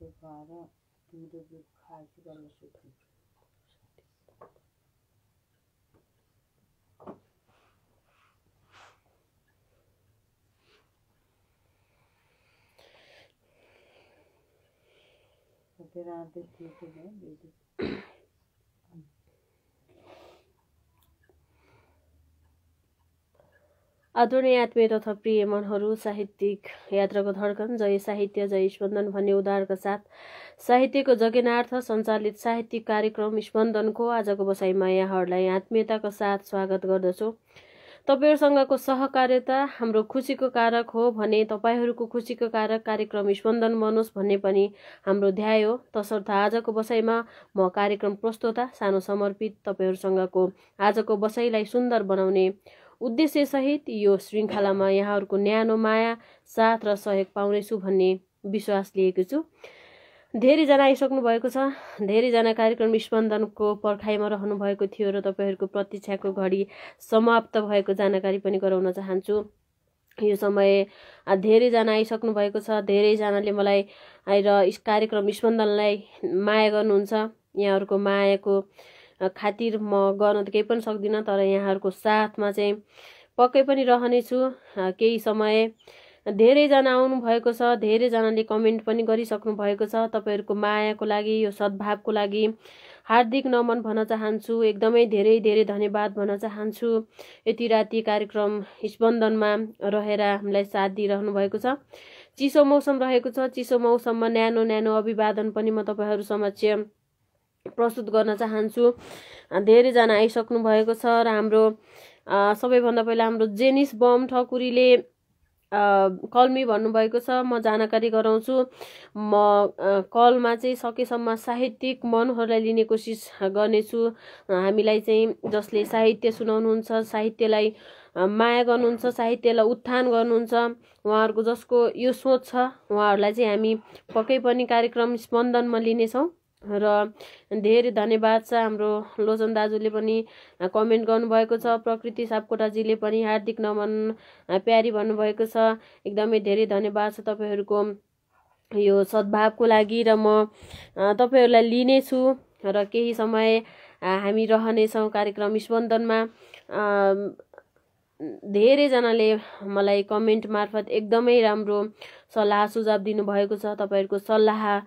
त्यो भएर तिम्रो दुध खासी गर्न सुत्नु तेरा आते ठीक है बेटी आदरणीय आत्मीय तथा प्रिय मनहरू, साहित्यिक यात्राको धड्कन जय साहित्य जय स्पन्दन भन्ने उद्धारका साथ साहित्यको जगेनार्थ सञ्चालित साहित्यिक कार्यक्रम स्पन्दनको आजको बसाइमा यहाँहरूलाई आत्मीयताका साथ स्वागत गर्दछु। तपाईहरूसँगको सहकार्यता हाम्रो खुसीको कारक हो भने तपाईहरूको खुसीको कारक कार्यक्रम स्पन्दन बनोस् भन्ने पनि हाम्रो ध्याय हो। तसर्थ आजको बसाइमा म कार्यक्रम प्रस्तोता सानो समर्पित तपाईहरूसँगको आजको बसाइलाई सुन्दर बनाउने उद्देश्य सहित यो श्रृङ्खलामा यहाँहरूको न्यानो माया साथ र सहयोग पाउनेछु भन्ने विश्वास लिएको छु। धेरैजना आइसक्नु भएको छ। धेरैजना कार्यक्रम स्पन्दनको पर्खाइमा रहनु भएको थियो र तपाईहरूको प्रतीक्षाको घडी समाप्त भएको जानकारी पनि गराउन चाहन्छु। यो समय धेरैजना आइसक्नु भएको छ। धेरैजनाले मलाई आएर कार्यक्रम स्पन्दनलाई माया गर्नुहुन्छ। यहाँहरूको मायाको खातिर म गर्न त केही पनि सक्दिनँ, तर यहाँहरूको साथमा चाहिँ पक्कै पनि रहनेछु केही समय। धेरैजना आउनु भएको छ। धेरैजनाले कमेन्ट पनि गरिसक्नु भएको छ। तपाईहरूको मायाको लागि, यो सद्भावको लागि हार्दिक नमन भन्न चाहन्छु। एकदमै धेरै धेरै धन्यवाद भन्न चाहन्छु। यति राति कार्यक्रम स्पन्दनमा रहेर हामीलाई साथ दिइरहनु भएको छ। चिसो मौसम रहेको छ। चिसो मौसममा न्यानो न्यानो अभिवादन पनि म तपाईहरू समक्ष प्रस्तुत गर्न चाहन्छु। धेरैजना आइसक्नु भएको छ र हाम्रो सबैभन्दा पहिला हाम्रो जेनिस बम ठकुरीले कलमी भन्नुभएको छ। म जानकारी गराउँछु। म कलमा चाहिँ सकेसम्म साहित्यिक मनहरूलाई लिने कोसिस गर्नेछु। हामीलाई चाहिँ जसले साहित्य सुनाउनुहुन्छ, साहित्यलाई माया गर्नुहुन्छ, साहित्यलाई उत्थान गर्नुहुन्छ, उहाँहरूको जसको यो सोच छ उहाँहरूलाई चाहिँ हामी पक्कै पनि कार्यक्रम स्पन्दनमा लिनेछौँ। र धेरै धन्यवाद छ। हाम्रो लोचन दाजुले पनि कमेन्ट गर्नुभएको छ। प्रकृति सापकोटाजीले पनि हार्दिक नमन प्यारी भन्नुभएको छ। एकदमै धेरै धन्यवाद छ तपाईँहरूको यो सद्भावको लागि र म तपाईँहरूलाई लिनेछु र केही समय हामी रहनेछौँ कार्यक्रम स्पन्दनमा। धेरैजनाले मलाई कमेन्ट मार्फत एकदमै राम्रो सल्लाह सुझाव दिनुभएको छ। तपाईँहरूको सल्लाह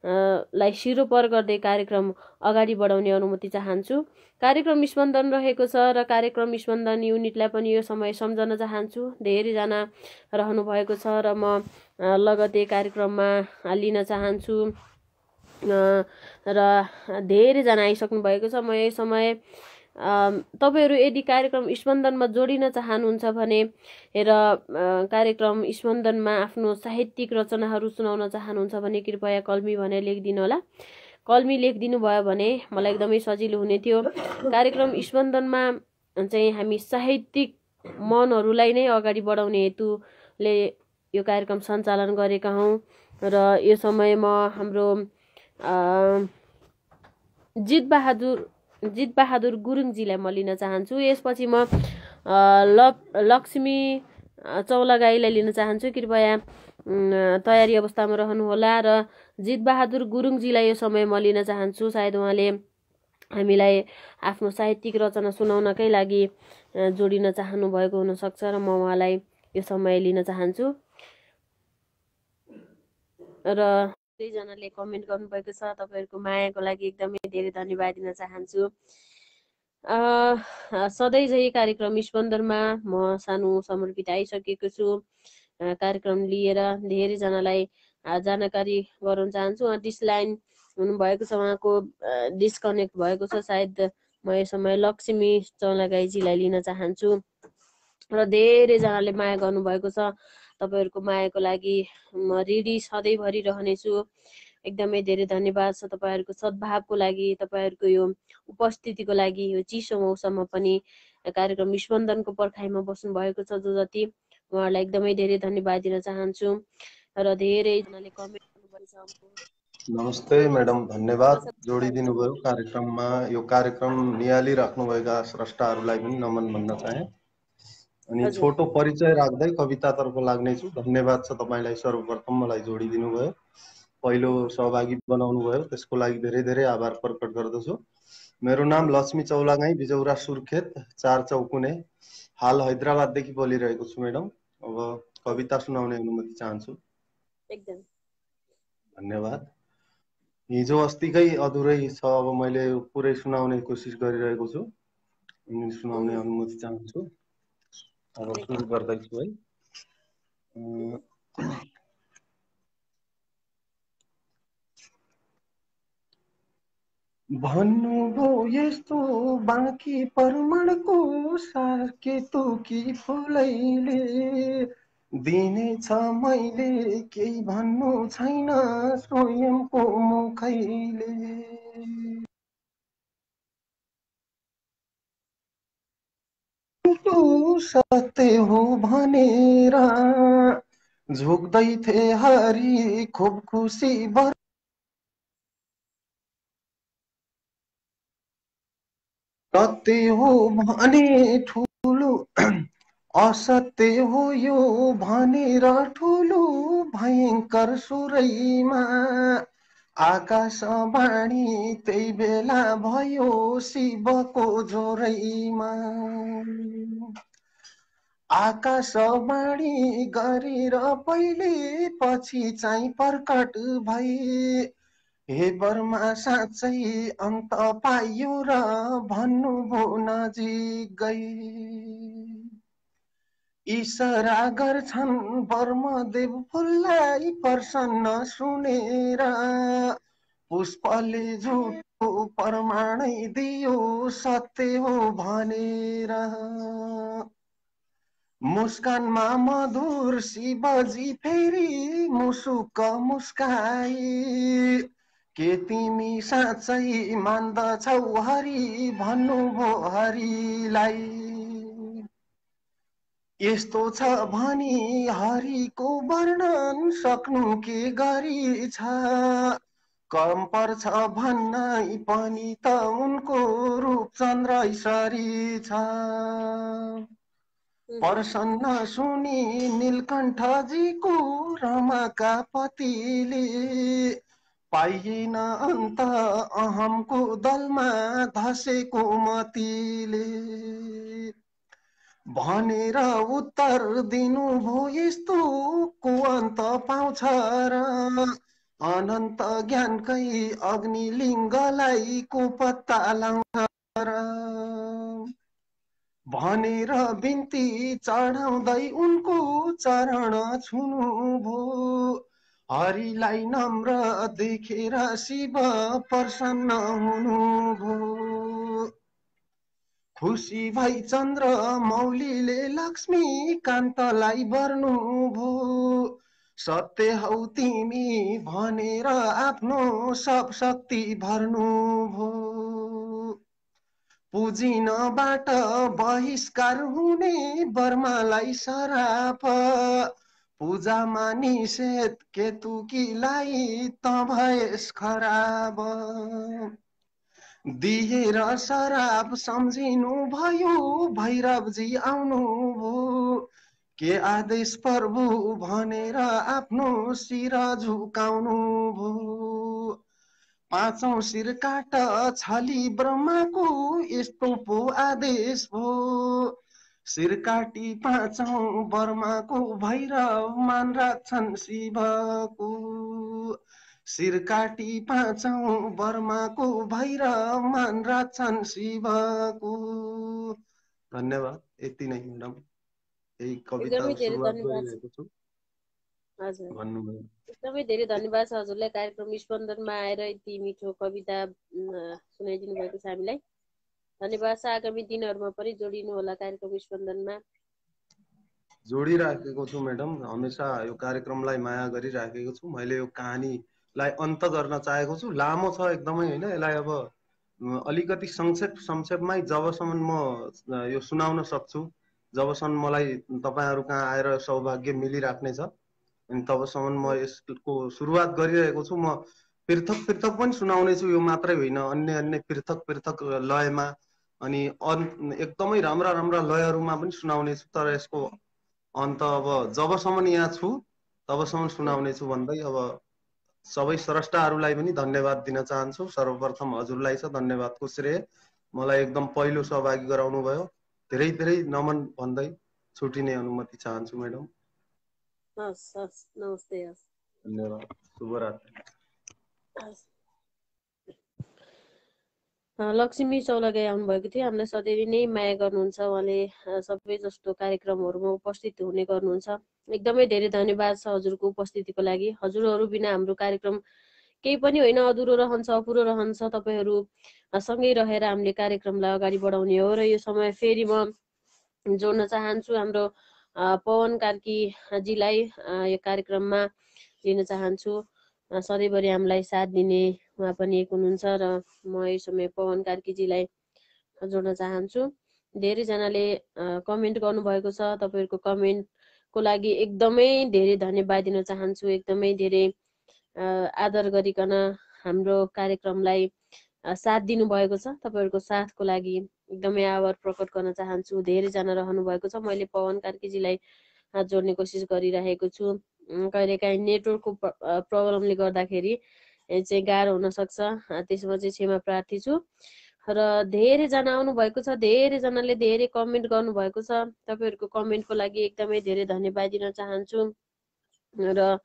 लाई शिरोपर गर्दै कार्यक्रम अगाडि बढाउने अनुमति चाहन्छु। कार्यक्रम स्पन्दन रहेको छ र कार्यक्रम स्पन्दन युनिटलाई पनि यो समय सम्झन चाहन्छु। धेरैजना रहनु भएको छ र म लगतै कार्यक्रममा लिन चाहन्छु र धेरैजना आइसक्नु भएको छ। म यो समय तपाईहरू यदि कार्यक्रम स्पन्दनमा जोडिन चाहनुहुन्छ भने र कार्यक्रम स्पन्दनमा आफ्नो साहित्यिक रचनाहरू सुनाउन चाहनुहुन्छ भने कृपया कलमी भनेर लेखिदिनु होला। कलमी लेखिदिनु भयो भने मलाई एकदमै सजिलो हुने थियो। कार्यक्रम स्पन्दनमा चाहिँ हामी साहित्यिक मनहरूलाई नै अगाडि बढाउने हेतुले यो कार्यक्रम सञ्चालन गरेका हौँ र यो समय म हाम्रो जितबहादुर गुरुङजीलाई म लिन चाहन्छु। यसपछि म लक्ष्मी चौलागाईलाई लिन चाहन्छु। कृपया तयारी अवस्थामा रहनुहोला र जितबहादुर गुरुङजीलाई यो समय म लिन चाहन्छु। सायद उहाँले हामीलाई आफ्नो साहित्यिक रचना सुनाउनकै लागि जोडिन चाहनु भएको हुनसक्छ र म उहाँलाई यो समय लिन चाहन्छु। र धेरैजनाले कमेन्ट गर्नुभएको छ। तपाईँहरूको मायाको लागि एकदमै धेरै धन्यवाद दिन चाहन्छु। सधैँ झै कार्यक्रम स्पन्दनमा म सानो समर्पित आइसकेको छु। कार्यक्रम लिएर धेरैजनालाई जानकारी गराउन चाहन्छु। डिसलाइन हुनुभएको छ, उहाँको डिस्कनेक्ट भएको छ। सायद म यो समय लक्ष्मी चौलागाईजीलाई लिन चाहन्छु र धेरैजनाले माया गर्नुभएको छ। तपाईँहरूको मायाको लागि म ऋणी सधैँभरि रहनेछु। एकदमै धेरै धन्यवाद छ तपाईँहरूको सद्भावको लागि, तपाईँहरूको यो उपस्थितिको लागि। यो चिसो मौसममा पनि कार्यक्रम स्पन्दनको पर्खाइमा बस्नु भएको छ जो जति, उहाँहरूलाई एकदमै धेरै धन्यवाद दिन चाहन्छु र धेरैजनाले कमेन्ट गर्नुभएको छ। नमस्ते म्याडम, धन्यवाद जोडिदिनु भयो कार्यक्रममा। यो कार्यक्रम निहालिराख्नुभएका स्रष्टाहरूलाई पनि नमन भन्न चाहे। अनि छोटो परिचय राख्दै कवितातर्फ लाग्नेछु। धन्यवाद छ तपाईँलाई सर्वप्रथम मलाई जोडिदिनु भयो। पहिलो सहभागी बनाउनु भयो, त्यसको लागि धेरै धेरै आभार प्रकट गर्दछु। मेरो नाम लक्ष्मी चौलागाई, बिजौरा सुर्खेत, 4 चौकुने। हाल हैदराबाददेखि बोलिरहेको छु म्याडम। अब कविता सुनाउने अनुमति चाहन्छु। एकदम धन्यवाद। हिजो अस्तिकै अधुरै छ, अब मैले पुरै सुनाउने कोसिस गरिरहेको छु। सुनाउने अनुमति चाहन्छु। अब सुरु गर्दैछु है। भन्नुभयो यस्तो बाँकी परमाणको सार केतुकी फुलैले दिनेछ मैले, केही भन्नु छैन स्वयंको मुखैले। सत्य हो भनेर झुक्दै थे हरि, खुब खुसी सत्य हो भने ठुलो असत्य हो यो भनेर ठुलो भयंकर सुरैमा आकाशवाणी त्यही बेला भयो शिवको जोरैमा। आकाशवाणी गरेर पहिले पछि चाहिँ प्रकट भई, हे बर्मा साँच्चै अन्त पाइयो र भन्नुभयो नजिक गई। इशारा गर्छन् बर्मदेव फुललाई प्रसन्न सुनेर, पुष्पले झुटो प्रमाणै दियो सत्य हो भनेर। मुस्कानमा मधुर शिवजी फेरि मुसुक्क मुस्काई, के तिमी साँच्चै मान्दछौ हरि भन्नुभयो हरिलाई। यस्तो छ भनी हरिको वर्णन सक्नु के गरी छ, कम पर्छ भन्नै पनि त उनको रूप चन्द्रैसरी छ। प्रसन्न सुनि नीलकण्ठजीको रमाका पतिले, पाइएन अन्त अहमको दलमा धसेको मतिले भनेर उत्तर दिनुभयो यस्तो को अन्त पाउँछ र, अनन्त ज्ञानकै अग्निलिङ्गलाई को पत्ता लाउँछ र भनेर बिन्ती चढाउँदै उनको चरण छुनुभयो। हरिलाई नम्र देखेर शिव प्रसन्न हुनुभयो। खुसी भई चन्द्र मौलीले लक्ष्मी कान्तलाई बर्नुभयो, सत्य हौ तिमी भनेर आफ्नो सब शक्ति भर्नुभयो। पुजिनबाट बहिष्कार हुने बर्मालाई सराप, पूजामा निषेध केतुकीलाई त भएस खराब। दिएर शराब सम्झिनु भयो भैरवजी आउनुभयो, के आदेश प्रभु भनेर आफ्नो शिर झुकाउनु भयो। पाँचौं शिर काट छली ब्रह्माको यस्तो पो आदेश भो, शिर काटी पाँचौं बर्माको भैरव मान राख्छन् शिवको। शिर काटी पाँचौं बर्माको भैरव मान राख्छन् शिवको। धन्यवाद। यति नै म्याडम, यही कविता सुरुवात गरिरहेको छु। हजुर, भन्नुभयो। एकदमै धेरै धन्यवाद छ हजुरलाई कार्यक्रम स्पन्दनमा आएर यति मिठो कविता सुनाइदिनु भएको छ हामीलाई। धन्यवाद छ। आगामी दिनहरूमा पनि जोडिनु होला कार्यक्रम स्पन्दनमा। जोडिराखेको छु म्याडम, हमेसा यो कार्यक्रमलाई माया गरिराखेको छु। मैले यो कहानीलाई अन्त गर्न चाहेको छु, लामो छ एकदमै होइन, यसलाई अब अलिकति संक्षेपमै जबसम्म म यो सुनाउन सक्छु, जबसम्म मलाई तपाईहरू कहाँ आएर सौभाग्य मिलिराख्नेछ, अनि तबसम्म म यसको सुरुवात गरिरहेको छु। म पृथक पृथक पनि सुनाउने छु, यो मात्रै होइन, अन्य अन्य पृथक पृथक लयमा अनि एकदमै राम्रा राम्रा लयहरूमा पनि सुनाउने छु। तर यसको अन्त अब जबसम्म यहाँ छु तबसम्म सुनाउने छु भन्दै अब सबै स्रष्टाहरूलाई पनि धन्यवाद दिन चाहन्छु। सर्वप्रथम हजुरलाई छ धन्यवादको श्रेय। मलाई एकदम पहिलो सहभागी गराउनु भयो। धेरै धेरै नमन भन्दै छुटिने अनुमति चाहन्छु म्याडम। हस् हस्, नमस्ते। हस्, धन्यवाद, शुभरात्री। लक्ष्मी चौलागाई आउनुभएको थियो। हामीलाई सधैँ नै माया गर्नुहुन्छ उहाँले। सबै जस्तो कार्यक्रमहरूमा उपस्थित हुने गर्नुहुन्छ। एकदमै धेरै धन्यवाद छ हजुरको उपस्थितिको लागि। हजुरहरू बिना हाम्रो कार्यक्रम केही पनि होइन, अधुरो रहन्छ, अपुरो रहन्छ। तपाईँहरू सँगै रहेर हामीले कार्यक्रमलाई अगाडि बढाउने हो। र यो समय फेरि म जोड्न चाहन्छु हाम्रो पवन कार्कीजीलाई यो कार्यक्रममा लिन चाहन्छु। सधैँभरि हामीलाई साथ दिने उहाँ पनि एक हुनुहुन्छ र म यो समय पवन कार्कीजीलाई जोड्न चाहन्छु। धेरैजनाले कमेन्ट गर्नुभएको छ। तपाईँहरूको कमेन्टको लागि एकदमै धेरै धन्यवाद दिन चाहन्छु। एकदमै धेरै आदर गरिकन हाम्रो कार्यक्रमलाई साथ दिनुभएको छ। तपाईँहरूको साथको लागि एकदमै आभार प्रकट गर्न चाहन्छु। धेरैजना रहनु भएको छ। मैले पवन कार्कीजीलाई जोड्ने कोसिस गरिरहेको छु। कहिलेकाहीँ नेटवर्कको प्रब्लमले गर्दाखेरि चाहिँ गाह्रो हुनसक्छ। त्यसमा चाहिँ क्षमा प्रार्थी छु। र धेरैजना आउनुभएको छ। धेरैजनाले धेरै कमेन्ट गर्नुभएको छ। तपाईँहरूको कमेन्टको लागि एकदमै धेरै धन्यवाद दिन चाहन्छु। र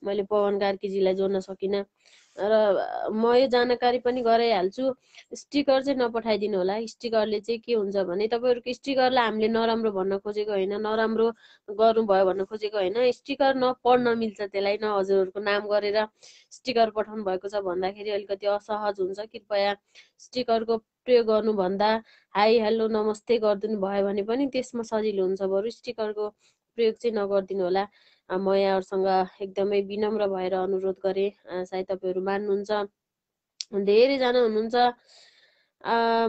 मैले पवन कार्कीजीलाई जोड्न सकिनँ। र म यो जानकारी पनि गराइहाल्छु, स्टिकर चाहिँ नपठाइदिनु होला। स्टिकरले चाहिँ के हुन्छ भने तपाईँहरूको स्टिकरलाई हामीले नराम्रो भन्न खोजेको होइन, नराम्रो गर्नुभयो भन्न खोजेको होइन। स्टिकर नपढ्न मिल्छ, त्यसलाई न हजुरहरूको नाम गरेर स्टिकर पठाउनु भएको छ भन्दाखेरि अलिकति असहज हुन्छ। कृपया स्टिकरको प्रयोग गर्नुभन्दा हाई हेलो नमस्ते गरिदिनु भयो भने पनि त्यसमा सजिलो हुन्छ। बरु स्टिकरको प्रयोग चाहिँ नगरिदिनु होला। म यहाँहरूसँग एकदमै विनम्र भएर अनुरोध गरेँ। सायद तपाईँहरू मान्नुहुन्छ। धेरैजना हुनुहुन्छ,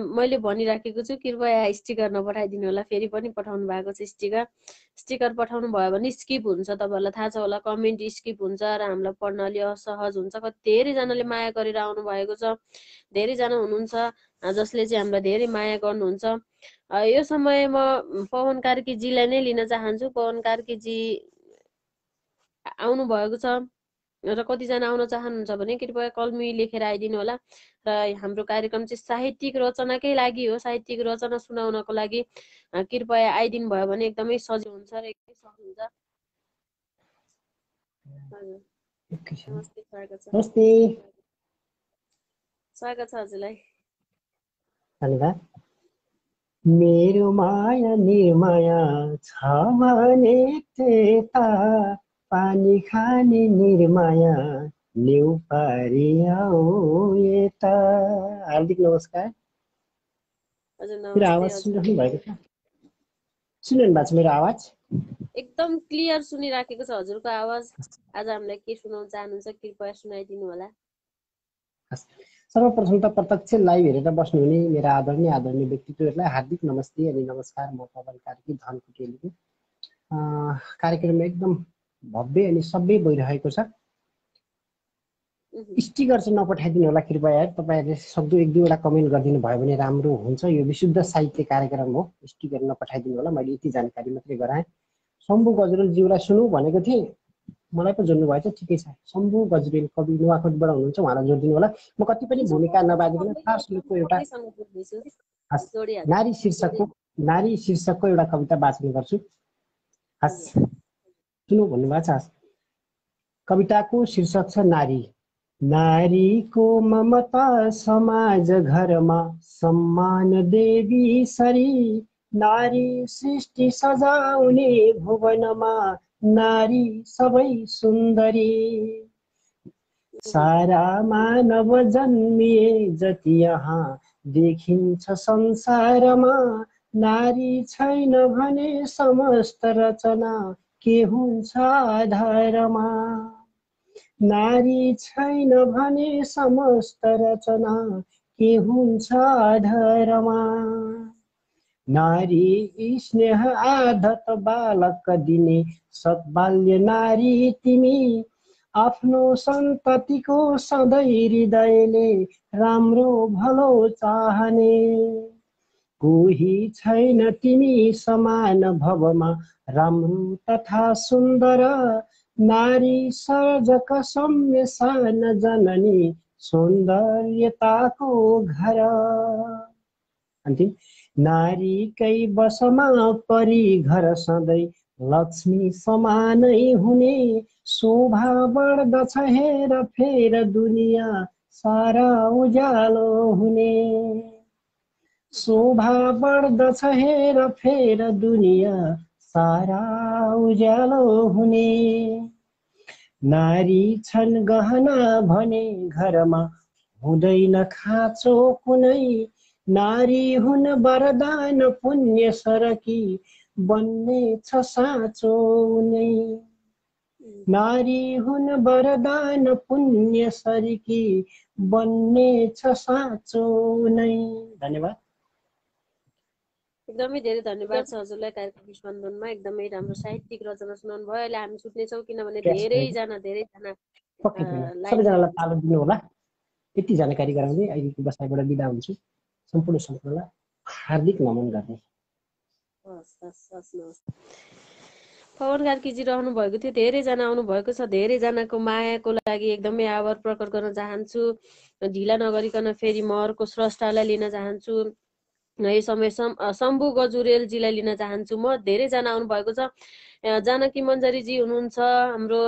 मैले भनिराखेको छु कृपया स्टिकर नपठाइदिनु होला। फेरि पनि पठाउनु भएको छ स्टिकर। स्टिकर पठाउनु भयो भने स्किप हुन्छ। तपाईँहरूलाई थाहा छ होला, कमेन्ट स्किप हुन्छ र हामीलाई पढ्न अलि असहज हुन्छ। धेरैजनाले माया गरेर आउनु भएको छ। धेरैजना हुनुहुन्छ जसले चाहिँ हामीलाई धेरै माया गर्नुहुन्छ। यो समय म पवन कार्कीजीलाई नै लिन चाहन्छु। पवन कार्कीजी आउनु भएको छ र कतिजना आउन चाहनुहुन्छ भने कृपया कलमी लेखेर आइदिनु होला। र हाम्रो कार्यक्रम चाहिँ साहित्यिक रचनाकै लागि हो। साहित्यिक रचना सुनाउनको लागि कृपया आइदिनु भयो भने एकदमै सजिलो हुन्छ र एकदमै सहज हुन्छ। नमस्ते, स्वागत छ। नमस्ते, स्वागत छ हजुरलाई। धन्यवाद। मेरो माया निर्माया छ भने त्यता पानी खाने निर्माया न्यु पारी आऊ यता। हार्दिक नमस्कार। हजुर मेरो नमस्ते। आवाज सुनिरहनु भएको छ? सुनिरहनु भएको छ मेरो आवाज? एकदम क्लियर सुनिराखेको छ हजुरको आवाज। आज हामीलाई के सुनाउन चाहनुहुन्छ कृपया सुनाइदिनु होला। सर्वप्रथम त प्रत्यक्ष लाइभ हेरेर बस्नुहुने मेरा आदरणीय व्यक्तित्वहरूलाई हार्दिक नमस्ते अनि नमस्कार। म पवन कार्की धनकुटेलीको कार्यक्रम एकदम भव्य अनि सभ्य भइरहेको छ। स्टिकर चाहिँ नपठाइदिनु होला कृपया। तपाईँहरूले सक्दो एक दुईवटा कमेन्ट गरिदिनु भयो भने राम्रो हुन्छ। यो विशुद्ध साहित्य कार्यक्रम हो। स्टिकर नपठाइदिनु होला। मैले यति जानकारी मात्रै गराएँ। शम्भु गजरेलज्यूलाई सुनौ भनेको थिएँ, मलाई पो जोड्नु भएछ। ठिकै छ। शम्भु गजरेल कवि नुवाकोटबाट हुनुहुन्छ, उहाँलाई जोडिदिनु होला। म कति पनि भूमिका नबाजिकन फार्स्टको एउटा नारी शीर्षकको एउटा कविता वाचन गर्छु। हस्, सुनौ भन्नुभएको छ। कविताको शीर्षक छ नारी। नारीको ममता समाज घरमा सम्मान देवी सरी। नारी सृष्टि सजाउने भुवनमा नारी सबै सुन्दरी। सारा मानव जन्मिए जति यहाँ देखिन्छ संसारमा नारी छैन भने समस्त रचना के हुन्छ आधारमा। नारी छैन भने समस्त रचना के हुन्छ आधारमा। नारी स्नेह आदत बालक दिने सद्बाल्य नारी तिमी। आफ्नो सन्ततिको सधैँ हृदयले राम्रो भलो चाहने। कोही छैन तिमी समान भवमा राम्रो तथा सुन्दर। नारी सर्जक सौम्य सान जननी सौन्दर्यताको घर। अन्तिम, नारीकै बसमा परी घर सधैँ लक्ष्मी समानै हुने, शोभा बढ्दछ हेर फेर दुनिया सारा उज्यालो हुने। शोभा बढ्दछ हेर फेर दुनिया सारा उज्यालो हुने। नारी छन् गहना भने घरमा हुँदैन खाँचो कुनै, नारी हुन वरदान पुण्य सरकी बन्ने छ साँचो नै। नारी हुन वरदान पुण्य सरकी बन्ने छ साँचो नै। धन्यवाद। एकदमै धेरै धन्यवाद छ हजुरलाई कार्यक्रम स्पन्दनमा एकदमै राम्रो साहित्यिक रचना सुनाउनु भयो। अहिले हामी छुट्नेछौँ किनभने धेरैजना पक्कै पनि सबैजनालाई पालो दिनु होला। यति जानकारी गराउँदै अहिलेको बसाइबाट बिदा हुन्छु। सम्पूर्णलाई हार्दिक नमन गर्दै। पवन कार्कीजी रहनु भएको थियो, धेरैजना आउनु भएको छ। धेरैजनाको मायाको लागि एकदमै आभार प्रकट गर्न चाहन्छु। ढिला नगरिकन फेरि म अर्को स्रष्टालाई लिन चाहन्छु। यो समय शम्भु गजुरेलजीलाई लिन चाहन्छु म। धेरैजना आउनु भएको छ। जानकी मन्जरीजी हुनुहुन्छ, हाम्रो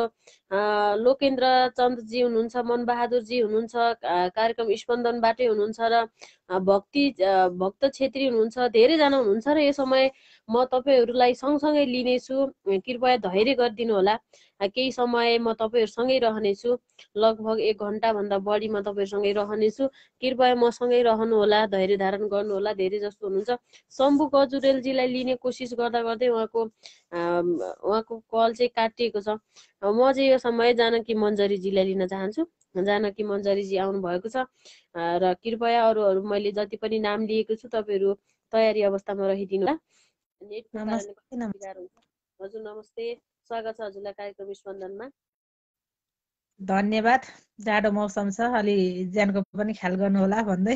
लोकेन्द्र चन्द्रजी हुनुहुन्छ, मनबहादुरजी हुनुहुन्छ, कार्यक्रम स्पन्दनबाटै हुनुहुन्छ, र भक्त छेत्री हुनुहुन्छ। धेरैजना हुनुहुन्छ र यो समय म तपाईँहरूलाई सँगसँगै लिनेछु। कृपया धैर्य गरिदिनु होला। केही समय म तपाईँहरूसँगै रहनेछु। लगभग 1 घन्टाभन्दा बढी म तपाईँहरूसँगै रहनेछु। कृपया मसँगै रहनु होला, धैर्य धारण गर्नु होला। धेरै जस्तो हुनुहुन्छ। शम्भु गजुरेलजीलाई लिने कोसिस गर्दा गर्दै उहाँको कल चाहिँ काटिएको छ। म चाहिँ यो समय जानकी मन्जरीजीलाई लिन चाहन्छु। जानकी मन्जरीजी आउनु भएको छ र कृपया अरूहरू मैले जति पनि नाम लिएको छु तपाईँहरू तयारी अवस्थामा रहिदिनु होला। हजुर नमस्ते, स्वागत छ हजुरलाई कार्यक्रम स्पन्दनमा। धन्यवाद। जाडो मौसम छ, अलि ज्यानको पनि ख्याल गर्नु होला भन्दै।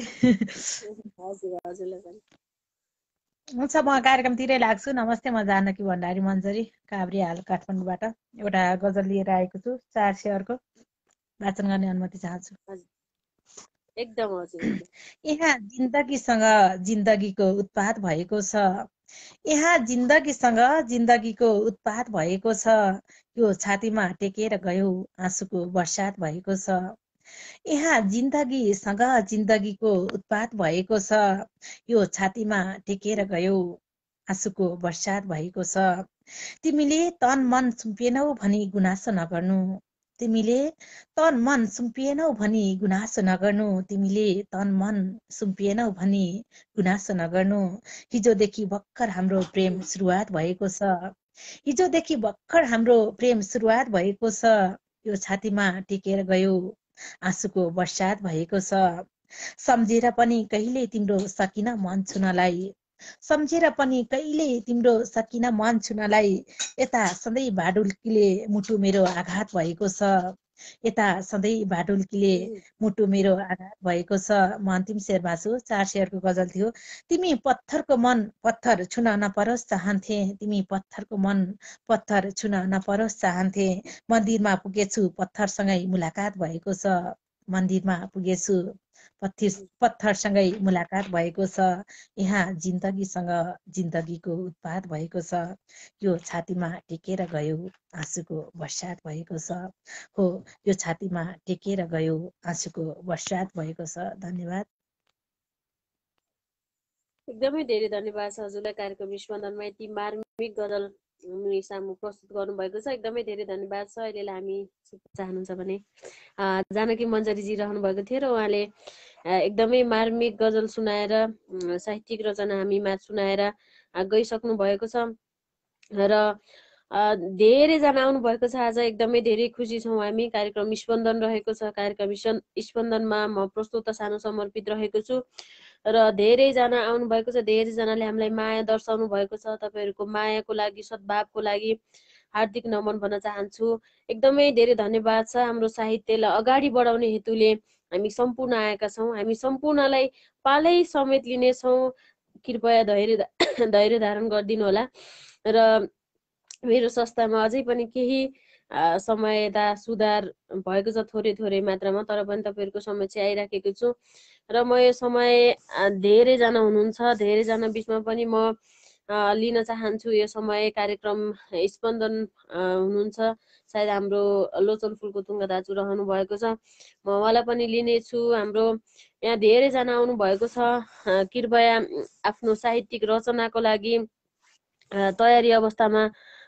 हुन्छ, म कार्यक्रमतिरै लाग्छु। नमस्ते, म जानकी भण्डारी मन्जरी, काभ्रे हाल काठमाडौँबाट एउटा गजल लिएर आएको छु। 4 शेयरको वाचन गर्ने अनुमति चाहन्छु। एकदम हजुर। यहाँ जिन्दगीसँग जिन्दगीको उत्पात भएको छ। यहाँ जिन्दगीसँग जिन्दगीको उत्पात भएको छ। यो छातीमा टेकेर गयो आँसुको बर्सात भएको छ। यहाँ जिन्दगीसँग जिन्दगीको उत्पात भएको छ। यो छातीमा टेकेर गयो आँसुको बर्सात भएको छ। तिमीले तन मन सुम्पिएनौ भनी गुनासो नगर्नु। तिमीले तन मन सुम्पिएनौ भनी गुनासो नगर्नु। तिमीले तन मन सुम्पिएनौ भनी गुनासो नगर्नु। हिजोदेखि भर्खर हाम्रो प्रेम सुरुवात भएको छ। हिजोदेखि भर्खर हाम्रो प्रेम सुरुवात भएको छ। यो छातीमा टेकेर गयो आँसुको बर्सात भएको छ। सम्झेर पनि कहिले तिम्रो सकिन मन छुनलाई। सम्झेर पनि कहिले तिम्रो सकिन मन छुनलाई। यता सधैँ भाडुल्कीले मुटु मेरो आघात भएको छ। यता सधैँ भाडुल्कीले मुटु मेरो आघात भएको छ। म अन्तिम शेरमा छु। 4 शेयरको गजल थियो। तिमी पत्थरको मन पत्थर छुन नपरोस् चाहन्थे। तिमी पत्थरको मन पत्थर छुन नपरोस् चाहन्थे। मन्दिरमा पुगेछु पत्थरसँगै मुलाकात भएको छ। मन्दिरमा पुगेछु पत्थरसँगै मुलाकात भएको छ। यहाँ जिन्दगीसँग जिन्दगीको उत्पात भएको छ। यो छातीमा टेकेर गयो आँसुको बर्सात भएको छ। हो, यो छातीमा टेकेर गयो आँसुको बर्सात भएको छ। धन्यवाद। एकदमै धेरै धन्यवाद छ हजुरलाई कार्यक्रम स्पन्दनमा यति मार्मिक गजल सामु प्रस्तुत गर्नुभएको छ। एकदमै धेरै धन्यवाद छ। अहिले हामी चाहनुहुन्छ भने जानकी मन्जरीजी रहनु भएको थियो र उहाँले एकदमै मार्मिक गजल सुनाएर साहित्यिक रचना हामीमा सुनाएर गइसक्नु भएको छ र धेरैजना आउनु भएको छ। आज एकदमै धेरै खुसी छौँ हामी। कार्यक्रम स्पन्दन रहेको छ। कार्यक्रम स्पन्दनमा म प्रस्तुत सानो समर्पित रहेको छु र धेरैजना आउनु भएको छ। धेरैजनाले हामीलाई माया दर्शाउनु भएको छ। तपाईँहरूको मायाको लागि, सद्भावको लागि हार्दिक नमन भन्न चाहन्छु। एकदमै धेरै धन्यवाद छ। हाम्रो साहित्यलाई अगाडि बढाउने हेतुले हामी सम्पूर्ण आएका छौँ। हामी सम्पूर्णलाई पालै समेत लिनेछौँ। कृपया धैर्य धारण गरिदिनु होला। र मेरो संस्थामा अझै पनि केही समयता सुधार भएको छ थोरै थोरै मात्रामा, तर पनि तपाईँहरूको समक्ष आइराखेको छु। र म यो समय धेरैजना हुनुहुन्छ, धेरैजना बिचमा पनि म लिन चाहन्छु यो समय। कार्यक्रम स्पन्दन हुनुहुन्छ, सायद हाम्रो लोचन फुलको तुङ्गा दाजु रहनु भएको छ, म उहाँलाई पनि लिनेछु। हाम्रो यहाँ धेरैजना आउनु भएको छ, कृपया आफ्नो साहित्यिक रचनाको लागि तयारी अवस्थामा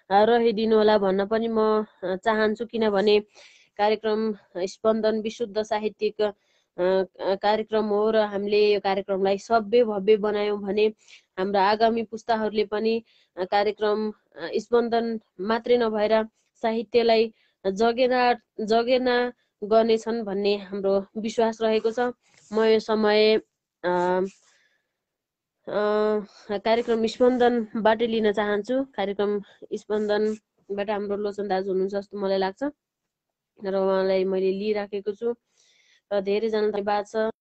रहिदिनु होला भन्न पनि म चाहन्छु। किनभने कार्यक्रम स्पन्दन विशुद्ध साहित्यिक कार्यक्रम हो र हामीले यो कार्यक्रमलाई सभ्य भव्य बनायौँ भने हाम्रो आगामी पुस्ताहरूले पनि कार्यक्रम स्पन्दन मात्रै नभएर साहित्यलाई जगेर्ना गर्नेछन् भन्ने हाम्रो विश्वास रहेको छ। म यो समय कार्यक्रम स्पन्दनबाट लिन चाहन्छु। कार्यक्रम स्पन्दनबाट हाम्रो लोचन दाजु हुनुहुन्छ जस्तो मलाई लाग्छ र उहाँलाई मैले लिइराखेको छु र धेरैजना धन्यवाद छ।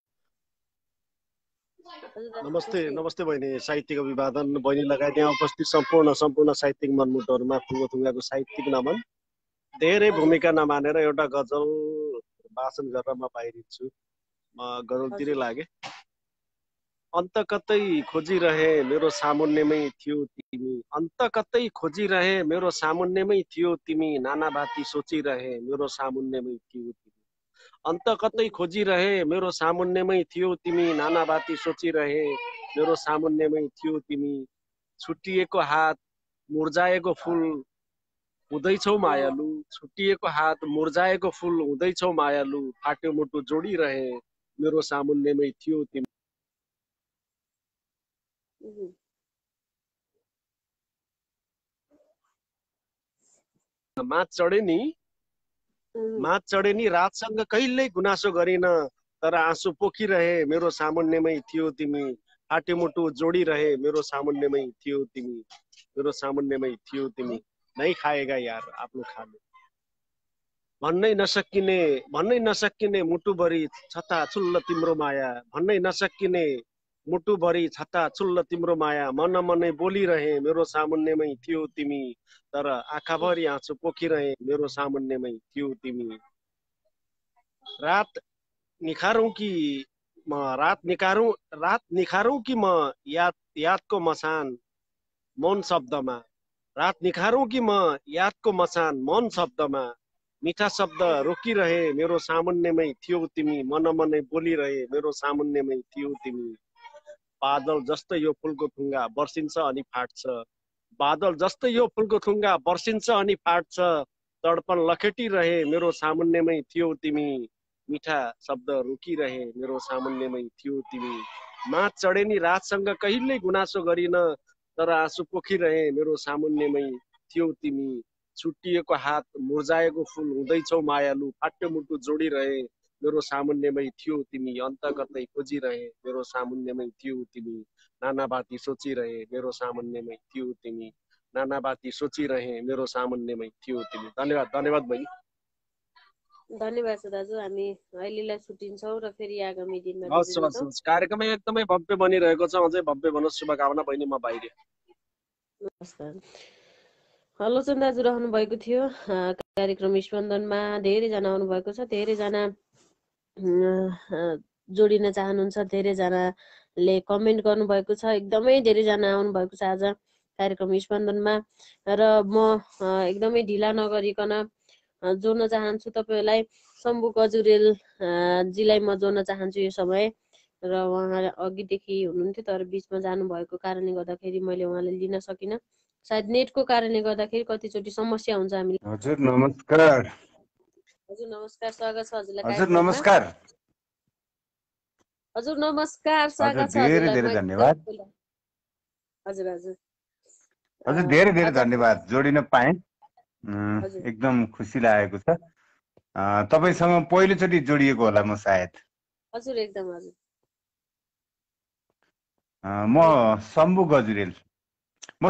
नमस्ते बहिनी। साहित्यिक अभिवादन बहिनी लगायत यहाँ उपस्थित सम्पूर्ण साहित्यिक मनमुटहरूमा फुलको थुङ्गाको साहित्यिक नमन। धेरै भूमिका नमानेर एउटा गजल वाचन गरेर म बाहिरिन्छु। म गजलतिरै लागे। अन्त कतै खोजिरहे मेरो सामुन्नेमै थियो तिमी, अन्त कतै खोजिरहे मेरो सामुन्नेमै थियो तिमी, नाना बाती सोचिरहे मेरो सामुन्नेमै थियो तिमी, अन्त कतै खोजिरहे मेरो सामुन्नेमै थियो तिमी, नाना बाती सोचिरहे मेरो सामुन्नेमै थियो तिमी, छुट्टिएको हात मुर्झाएको फुल हुँदैछौ मायालु, छुट्टिएको हात मुर्झाएको फुल हुँदैछौ मायालु, फाट्यो मुटु जोडिरहे मेरो सामुन्नेमै थियो तिमी। माथ चढे नि रातसँग कहिल्यै गुनासो गरिन, तर आँसु पोखिरहे मेरो सामुन्नेमै थियो तिमी, फाटे मुटु जोडिरहे मेरो सामुन्नेमै थियो तिमी, मेरो सामुन्नेमै थियो तिमी। नै खाएगा यार आफ्नो खाने, भन्नै नसकिने मुटुभरि छता छुल्ल तिम्रो माया, भन्नै नसकिने मुटुभरि छता छुल्ल तिम्रो माया, मन मनै बोलिरहे मेरो सामुन्नेमै थियो तिमी, तर आँखाभरि आँसु पोखिरहे मेरो सामुन्नेमै थियो तिमी। रात निखारौं कि म यादको मसान मौन शब्दमा, रात निखारौं कि म यादको मसान मौन शब्दमा, मिठा शब्द रोकिरहे मेरो सामुन्नेमै थियो तिमी, मन मनै बोलिरहे मेरो सामुन्नेमै थियो तिमी। बादल जस्तै यो फुलको थुङ्गा बर्सिन्छ अनि फाट्छ, बादल जस्तै यो फुलको थुङ्गा बर्सिन्छ अनि फाट्छ, तडपन लखेटिरहे मेरो सामुन्नेमै थियो तिमी, मिठा शब्द रोकिरहे मेरो सामुन्नेमै थियो तिमी। माथ चढे नि रातसँग कहिल्यै गुनासो गरिन, तर आँसु पोखिरहे मेरो सामुन्नेमै थियो तिमी, छुट्टिएको हात मुर्झाएको फुल हुँदैछौ मायालु, फाट्यो मुटु जोडिरहे मेरो सामुन्नेमै थियो तिमी, अन्त कतै खोजिरहे मेरो सामुन्नेमै थियो तिमी, नाना बाती सोचिरहे मेरो सामुन्नेमै थियो तिमी, नाना बाती सोचिरहे मेरो सामुन्नेमै थियो तिमी। धन्यवाद बहिनी। धन्यवाद छ दाजु। हामी अहिलेलाई छुट्टिन्छौँ र फेरि आगामी दिनमा हस्। कार्यक्रम एकदमै भव्य बनिरहेको छ, अझै भव्य बनोस्। शुभकामना बहिनी, म बाहिर। नमस्कार। लोचन दाजु रहनु भएको थियो कार्यक्रम स्पन्दनमा। धेरैजना आउनुभएको छ, धेरैजना जोडिन चाहनुहुन्छ, धेरैजनाले कमेन्ट गर्नुभएको छ, एकदमै धेरैजना आउनुभएको छ आज कार्यक्रम स्पन्दनमा। र म एकदमै ढिला नगरिकन जोड्न चाहन्छु तपाईँहरूलाई। शम्भु गजुरेल जीलाई म जोड्न चाहन्छु यो समय। र उहाँ अघिदेखि हुनुहुन्थ्यो, तर बिचमा जानुभएको कारणले गर्दाखेरि मैले उहाँलाई लिन सकिनँ। सायद नेटको कारणले गर्दाखेरि कतिचोटि समस्या हुन्छ हामी। हजुर नमस्कार। हजुर नमस्कार, स्वागत छ हजुरलाई। हजुर नमस्कार। हजुर नमस्कार, स्वागत छ हजुरलाई। धेरै धन्यवाद। हजुर हजुर हजुर धेरै धन्यवाद। जोडिन पाएँ, एकदम खुसी लागेको छ। तपाईसँग पहिलोचोटि जोडिएको होला म सायद। हजुर एकदम हजुर। म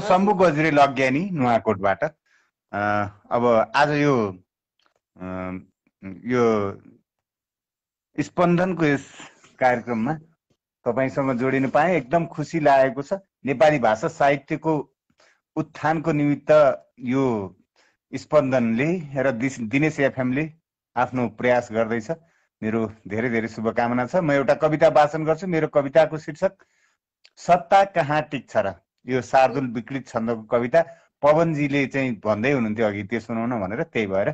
शम्भु गजुरेल अज्ञानी, नुवाकोटबाट। अब आज यो स्पन्दनको यस कार्यक्रममा तपाईसँग जोडिन पाएँ, एकदम खुसी लागेको छ। नेपाली भाषा साहित्यको उत्थानको निमित्त यो स्पन्दनले र दिनेश एफएमले आफ्नो प्रयास गर्दैछ। मेरो धेरै धेरै शुभकामना छ। म एउटा कविता वाचन गर्छु। मेरो कविताको शीर्षक सत्ता कहाँ टिक्छ र। यो शार्दुल विकृत छन्दको कविता। पवनजीले चाहिँ भन्दै हुनुहुन्थ्यो अघि त्यो सुनाउन भनेर, त्यही भएर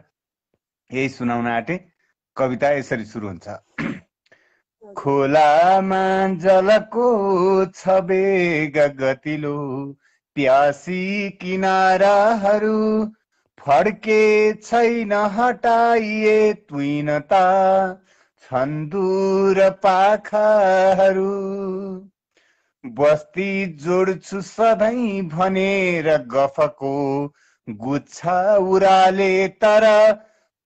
यही सुनाउन आँटे। कविता यसरी सुरु हुन्छ। खोलामा जलको छ वेग गतिलो, प्यासी किनाराहरू फड्के छैन हटाइए तुइनता छन् दूर पाखाहरू। बस्ती जोड्छु सधैँ भनेर गफको गुच्छा उराले, तर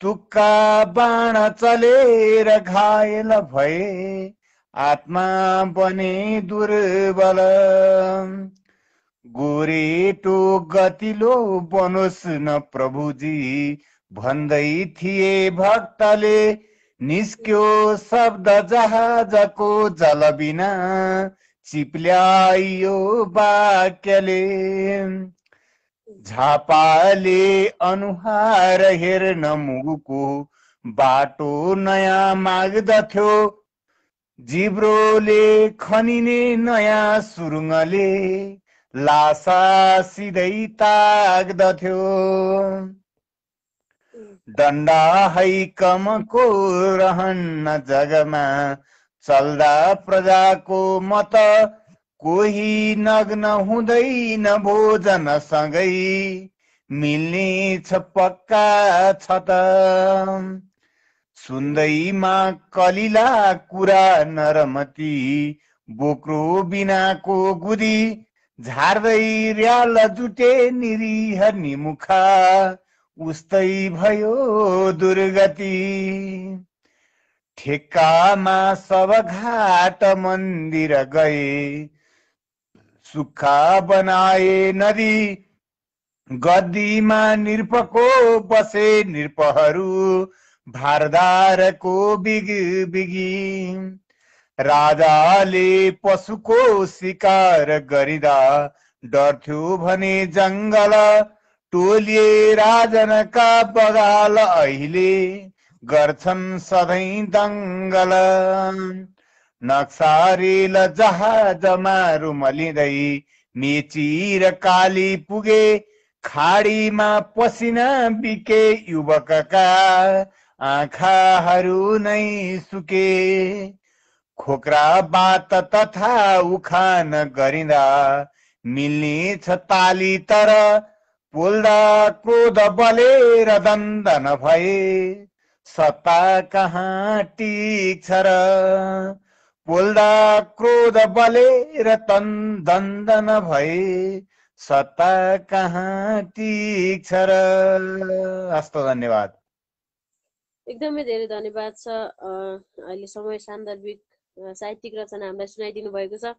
तुक्का बाण चलेर घायल भए आत्मा बने दुर्बल। गोरेटो गतिलो बनोस् न प्रभुजी भन्दै थिए भक्तले, निस्क्यो शब्द जहाजको जल बिना चिप्ल्याइयो वाक्यले। झापाले अनुहार हेर्न मुगुको बाटो नयाँ माग्दथ्यो, जिब्रोले खनिने नयाँ सुरुङले लासा सिधै ताग्दथ्यो। डन्डा हैकमको रहन्न जगमा चल्दा प्रजाको मत, कोही नग्न हुँदैन भोजन सँगै मिल्ने छ पक्का छ त। सुन्दैमा कलिला कुरा नरमती, बोक्रो बिनाको गुदी झार्दै र्याल जुटे निरीह निमुखा, उस्तै भयो दुर्गति। ठेक्कामा सब घाट मन्दिर गए, सुक्खा बनाए नदी, गद्दीमा निरपको बसे निरपहरू भारदारको बिग बिगी। राजाले पशुको शिकार गरिदा डर्थ्यो भने जङ्गल, टोलिए राजनका बगाल अहिले गर्छन् सधैँ दङ्गल। नक्सा रेल जहाजमा रुमलिँदै मेची र काली पुगे, खाडीमा पसिना बिके युवकका आँखाहरू नै सुके। खोक्रा बात तथा उखान गरिँदा मिल्ने छ ताली, तर पोल्दा क्रोध बलेर दन्दन भए सत्ता कहाँ टिक्छ र। पोल्दा क्रोध बलेर दन्दन भए सत्ता कहाँ टिक्छ र। हस्त, धन्यवाद। एकदमै धेरै धन्यवाद छ। अहिले समय सान्दर्भिक साहित्यिक रचना हामीलाई सुनाइदिनु भएको छ।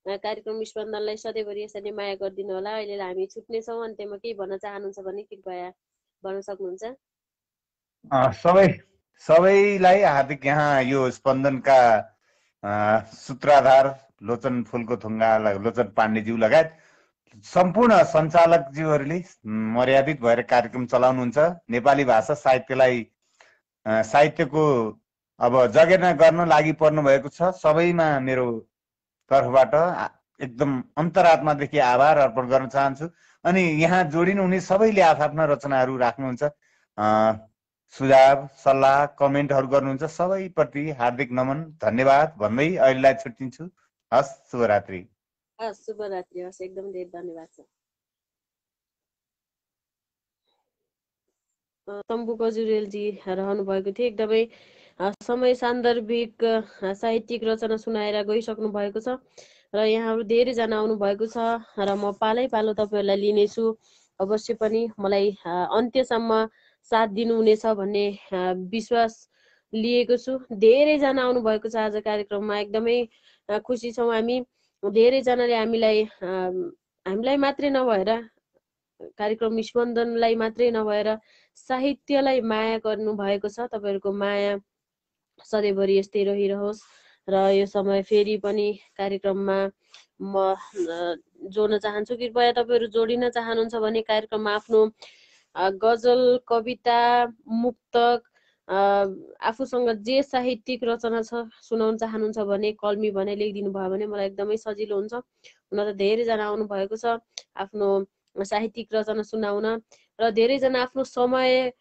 कार्यक्रम स्पन्दनलाई सधैँभरि यसरी माया गरिदिनु होला। अहिले हामी छुट्नेछौँ। अन्त्यमा केही भन्न चाहनुहुन्छ भने कृपया भन्न सक्नुहुन्छ। सबैलाई हार्दिक यहाँ यो स्पन्दनका सूत्रधार लोचन फुल्कोथुङ्गा, लोचन पाण्डेज्यू लगायत सम्पूर्ण सञ्चालकज्यूहरूले मर्यादित भएर कार्यक्रम चलाउनुहुन्छ। नेपाली भाषा साहित्यको अब जगेर्ना गर्न लागि पर्नु भएको छ। सबैमा मेरो तर्फबाट एकदम अन्तरात्मादेखि आभार अर्पण गर्न चाहन्छु। अनि यहाँ जोडिनु हुने सबैले आफ्ना रचनाहरू राख्नुहुन्छ, सुझाव सल्लाह कमेन्टहरू गर्नुहुन्छ, सबैप्रति हार्दिक नमन धन्यवाद भन्दै अहिलेलाई छुट्टिन्छु। हस्, शुभरात्रि। हस्, शुभरात्रि। हस्, एकदम धेरै धन्यवाद छ। तम्बु गजुरेलजी रहनु भएको थियो। एकदमै समय सान्दर्भिक साहित्यिक रचना सुनाएर गइसक्नु भएको छ र यहाँहरू धेरैजना आउनु भएको छ र म पालै पालो तपाईँहरूलाई लिनेछु। अवश्य पनि मलाई अन्त्यसम्म साथ दिनुहुनेछ भन्ने विश्वास लिएको छु। धेरैजना आउनु भएको छ आज कार्यक्रममा। एकदमै खुसी छौँ हामी। धेरैजनाले हामीलाई मात्रै नभएर, कार्यक्रम स्पन्दनलाई मात्रै नभएर साहित्यलाई माया गर्नु भएको छ। तपाईँहरूको माया सधैँभरि यस्तै रहिरहोस् र यो समय फेरि पनि कार्यक्रममा म जोड्न चाहन्छु। कृपया तपाईँहरू जोडिन चाहनुहुन्छ भने कार्यक्रममा आफ्नो गजल, कविता, मुक्तक, आफूसँग जे साहित्यिक रचना छ सुनाउन चाहनुहुन्छ भने कलमी भने लेखिदिनु भयो भने मलाई एकदमै सजिलो हुन्छ। हुन त धेरैजना आउनु भएको छ आफ्नो साहित्यिक रचना सुनाउन, र धेरैजना आफ्नो समय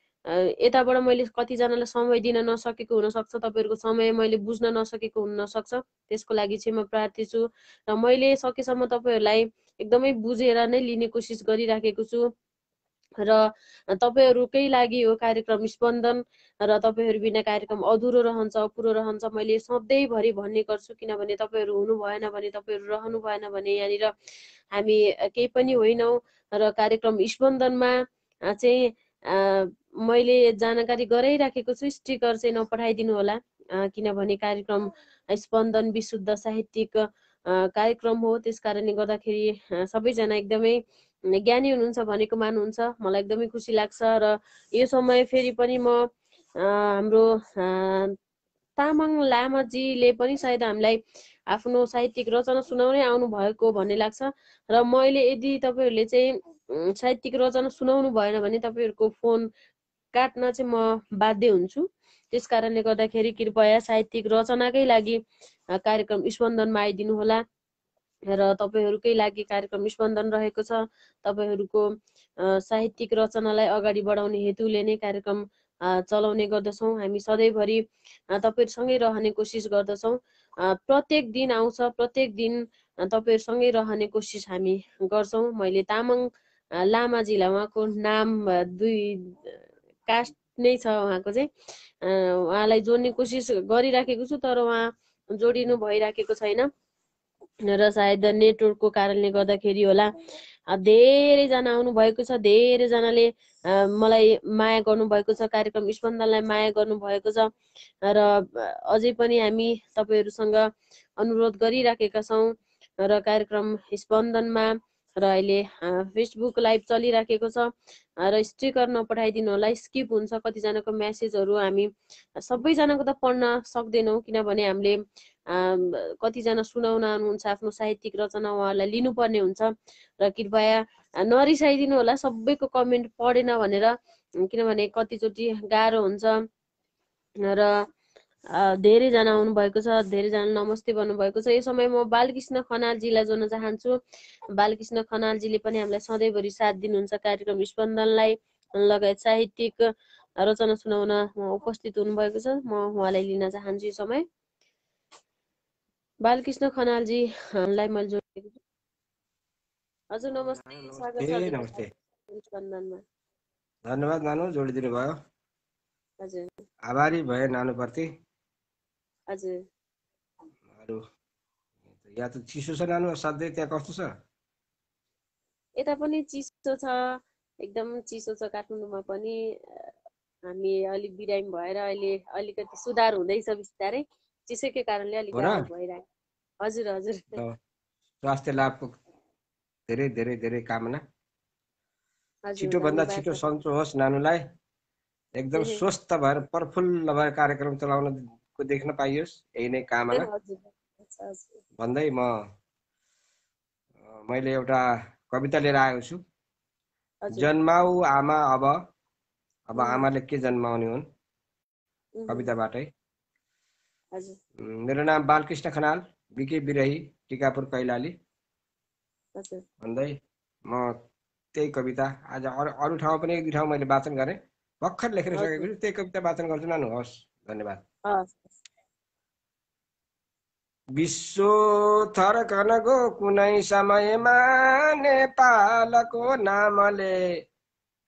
यताबाट मैले कतिजनालाई समय दिन नसकेको हुनसक्छ, तपाईँहरूको समय मैले बुझ्न नसकेको हुनसक्छ। त्यसको लागि चाहिँ म प्रार्थी छु र मैले सकेसम्म तपाईँहरूलाई एकदमै बुझेर नै लिने कोसिस गरिराखेको छु र तपाईँहरूकै लागि हो कार्यक्रम स्पन्दन, र तपाईँहरू बिना कार्यक्रम अधुरो रहन्छ, अपुरो रहन्छ। मैले सधैँभरि भन्ने गर्छु, किनभने तपाईँहरू हुनु भएन भने, तपाईँहरू रहनु भएन भने यहाँनिर हामी केही पनि होइनौँ। र कार्यक्रम स्पन्दनमा चाहिँ मैले जानकारी गराइराखेको छु, स्टिकर चाहिँ नपठाइदिनु होला, किनभने कार्यक्रम स्पन्दन विशुद्ध साहित्यिक कार्यक्रम हो। त्यस कारणले गर्दाखेरि सबैजना एकदमै ज्ञानी हुनुहुन्छ भनेको मान्नुहुन्छ, मलाई एकदमै खुसी लाग्छ। र यो समय फेरि पनि म हाम्रो तामाङ लामाजीले पनि सायद हामीलाई आफ्नो साहित्यिक रचना सुनाउनै आउनु भएको भन्ने लाग्छ। र मैले यदि तपाईँहरूले चाहिँ साहित्यिक रचना सुनाउनु भएन भने तपाईँहरूको फोन काट्न चाहिँ म बाध्य हुन्छु। त्यस कारणले गर्दाखेरि कृपया साहित्यिक रचनाकै लागि कार्यक्रम स्पन्दनमा आइदिनु होला। र तपाईँहरूकै लागि कार्यक्रम स्पन्दन रहेको छ। तपाईँहरूको साहित्यिक रचनालाई अगाडि बढाउने हेतुले नै कार्यक्रम चलाउने गर्दछौँ। हामी सधैँभरि तपाईँहरूसँगै रहने कोसिस गर्दछौँ। प्रत्येक दिन आउँछ, प्रत्येक दिन तपाईँहरूसँगै रहने कोसिस हामी गर्छौँ। मैले तामाङ लामाजीलाई, उहाँको नाम दुई कास्ट नै छ उहाँको चाहिँ, उहाँलाई जोड्ने कोसिस गरिराखेको छु, तर उहाँ जोडिनु भइराखेको छैन र सायद नेटवर्कको कारणले गर्दाखेरि होला। धेरैजना आउनु भएको छ, धेरैजनाले मलाई माया गर्नुभएको छ, कार्यक्रम स्पन्दनलाई माया गर्नुभएको छ। र अझै पनि हामी तपाईँहरूसँग अनुरोध गरिराखेका छौँ र कार्यक्रम स्पन्दनमा र अहिले फेसबुक लाइभ चलिराखेको छ र स्टिकर नपठाइदिनु होला, स्किप हुन्छ कतिजनाको म्यासेजहरू। हामी सबैजनाको त पढ्न सक्दैनौँ, किनभने हामीले कतिजना सुनाउन आउनुहुन्छ आफ्नो साहित्यिक रचना, उहाँहरूलाई लिनुपर्ने हुन्छ। र कृपया नरिसाइदिनु होला सबैको कमेन्ट पढेन भनेर, किनभने कतिचोटि गाह्रो हुन्छ। र धेरैजना आउनु भएको छ, धेरैजना नमस्ते भन्नुभएको छ। यो समय म बालकृष्ण खनालजीलाई जोड्न चाहन्छु। बालकृष्ण खनालजीले पनि हामीलाई सधैँभरि साथ दिनुहुन्छ, कार्यक्रम स्पन्दनलाई लगायत साहित्यिक रचना सुनाउन उहाँ उपस्थित हुनुभएको छ। म उहाँलाई लिन चाहन्छु यो समय। बालकृष्ण खनालजीलाई मैले जोडेको छु। हजुर नमस्ते, स्वागत छ नमस्ते, स्पन्दनमा। धन्यवाद नानु, जोडिदिनु भयो। हजुर, आभारी भए नानुप्रति। हजुर। अरू यहाँ त चिसो छ नानु, असाध्यै। त्यहाँ कस्तो छ? यता पनि चिसो छ, एकदम चिसो छ काठमाडौँमा पनि। हामी अलिक बिरामी भएर अहिले अलिकति सुधार हुँदैछ बिस्तारै, चिसोकै कारणले अलिक गाह्रो भइरहेको। हजुर हजुर, स्वास्थ्य लाभको धेरै धेरै धेरै कामना। छिटोभन्दा छिटो सन्चो होस् नानुलाई, एकदम स्वस्थ भएर प्रफुल्ल भएर कार्यक्रम चलाउनको देख्न पाइयोस्, यही नै कामना भन्दै मैले एउटा कविता लिएर आएको छु। जन्माऊ आमा अब आमाले के जन्माउने हुन्, कविताबाटै। मेरो नाम बालकृष्ण खनाल, बिके बिरही, टिकापुर कैलाली भन्दै म त्यही कविता आज अरू ठाउँ पनि एक दुई ठाउँ मैले वाचन गरेँ, भर्खर लेखेर सकेको छु, त्यही कविता वाचन गर्छु नानु। हस्, धन्यवाद। विश्व थर्कन गो कुनै समयमा नेपालको नामले,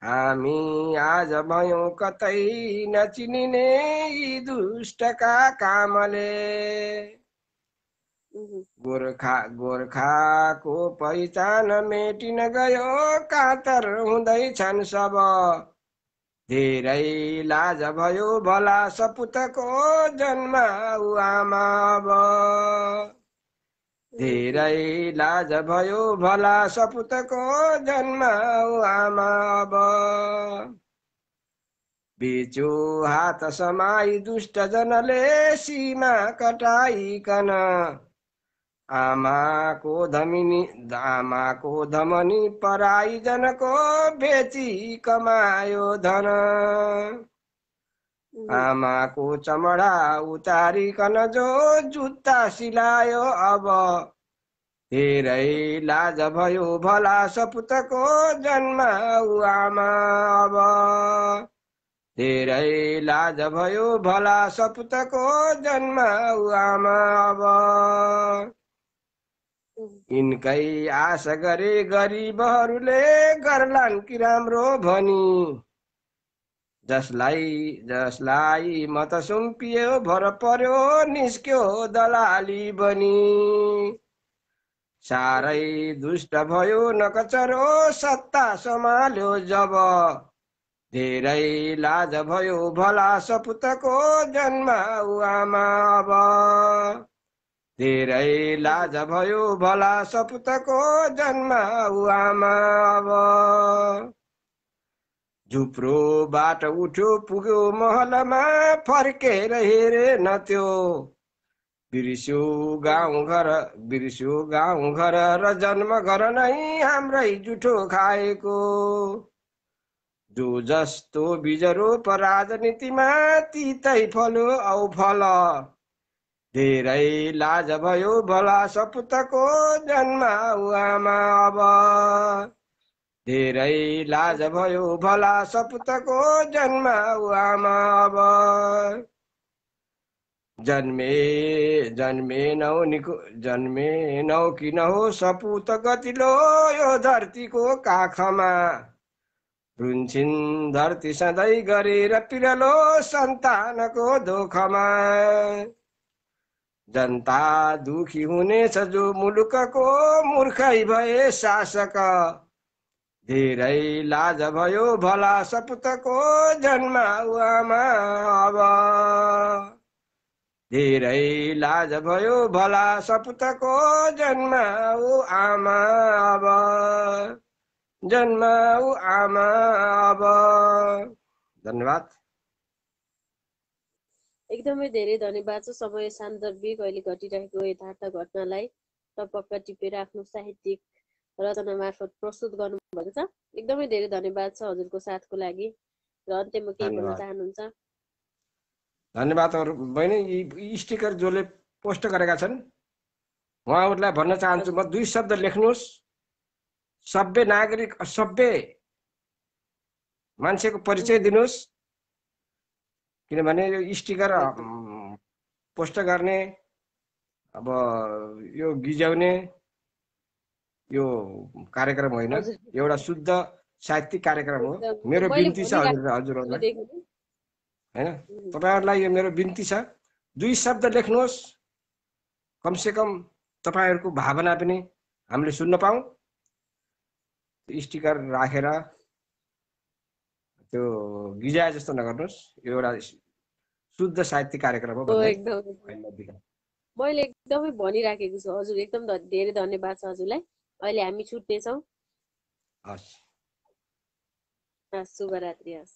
हामी आज भयौं कतै नचिनिने यी दुष्टका कामले। गोर्खाको पहिचान मेटिन गयो, कातर हुँदैछन् सब। धेरै लाज भयो भला सपुतको जन्माऊ आमा अब। धेरै लाज भयो भला सपुतको जन्माऊ आमा अब। बेच्यो हात समाई दुष्ट जनले सीमा कटाइकन, आमाको धमनी पराई जनको बेची कमायो धन आमाको चमडा उतारिकन जो जुत्ता सिलायो अब धेरै लाज भयो भला सपुतको जन्माउ आमा अब धेरै लाज भयो भला सपुतको जन्माउ आमा अब यिनकै आशा गरे गरिबहरूले गर्लान् कि राम्रो भनी जसलाई म त सुम्पियो भर पर्यो निस्क्यो दलाली बनी साह्रै दुष्ट भयो नकचरो सत्ता सम्हाल्यो जब धेरै लाज भयो भला सपुतको जन्माउ आमा अब धेरै लाज भयो भला सपुतको जन्माउ आमा अब झुप्रोबाट उठ्यो पुग्यो महलमा फर्केर हेरे न त्यो बिर्स्यो गाउँ घर र जन्म घर नै हाम्रै जुठो खाएको जो जस्तो बिजरोप राजनीतिमा तीतै फल्यो औ फल धेरै लाज भयो भला सपुतको जन्माउ आमा अब धेरै लाज भयो भला सपुतको जन्माउ आमा अब जन्मेनौ किन हो सपुत गतिलो यो धरतीको काखमा रुन्छिन् धरती सधैँ गरेर पिरलो सन्तानको दुःखमा जनता दुखी हुनेछ जो मुलुकको मूर्खै भए शासक धेरै लाज भयो भला सपुतको जन्माउ आमा अब धेरै लाज भयो भला सपुतको जन्माउ आमा अब जन्माउ आमा अब। धन्यवाद। एकदमै धेरै धन्यवाद छ। समय सान्दर्भिक अहिले घटिरहेको यथार्थ घटनालाई टपक्क टिपेर आफ्नो साहित्यिक रचना मार्फत प्रस्तुत गर्नुभएको छ। एकदमै धेरै धन्यवाद छ हजुरको साथको लागि। र अन्त्यमा केही भन्न चाहनुहुन्छ? धन्यवाद बहिनी। यी स्टिकर जसले पोस्ट गरेका छन् उहाँहरूलाई भन्न चाहन्छु म, 2 शब्द लेख्नुहोस्। सभ्य नागरिक असभ्य मान्छेको परिचय दिनुहोस्। किनभने यो स्टिकर पोस्ट गर्ने, अब यो गिज्याउने यो कार्यक्रम होइन, एउटा शुद्ध साहित्यिक कार्यक्रम हो। मेरो बिन्ती छ हजुरहरूलाई हैन, तपाईहरुलाई यो मेरो बिन्ती छ, 2 शब्द लेख्नुहोस्। कमसेकम तपाईहरुको भावना पनि हामीले सुन्न पाऊँ। स्टिकर राखेर त्यो गिजाए जस्तो नगर्नुहोस्। यो एउटा शुद्ध साहित्यिक कार्यक्रम हो। मैले एकदमै भनिराखेको छु हजुर। एकदम धेरै धन्यवाद छ हजुरलाई। अहिले हामी छुट्नेछौँ। हस्, शुभरात्रि। हस्।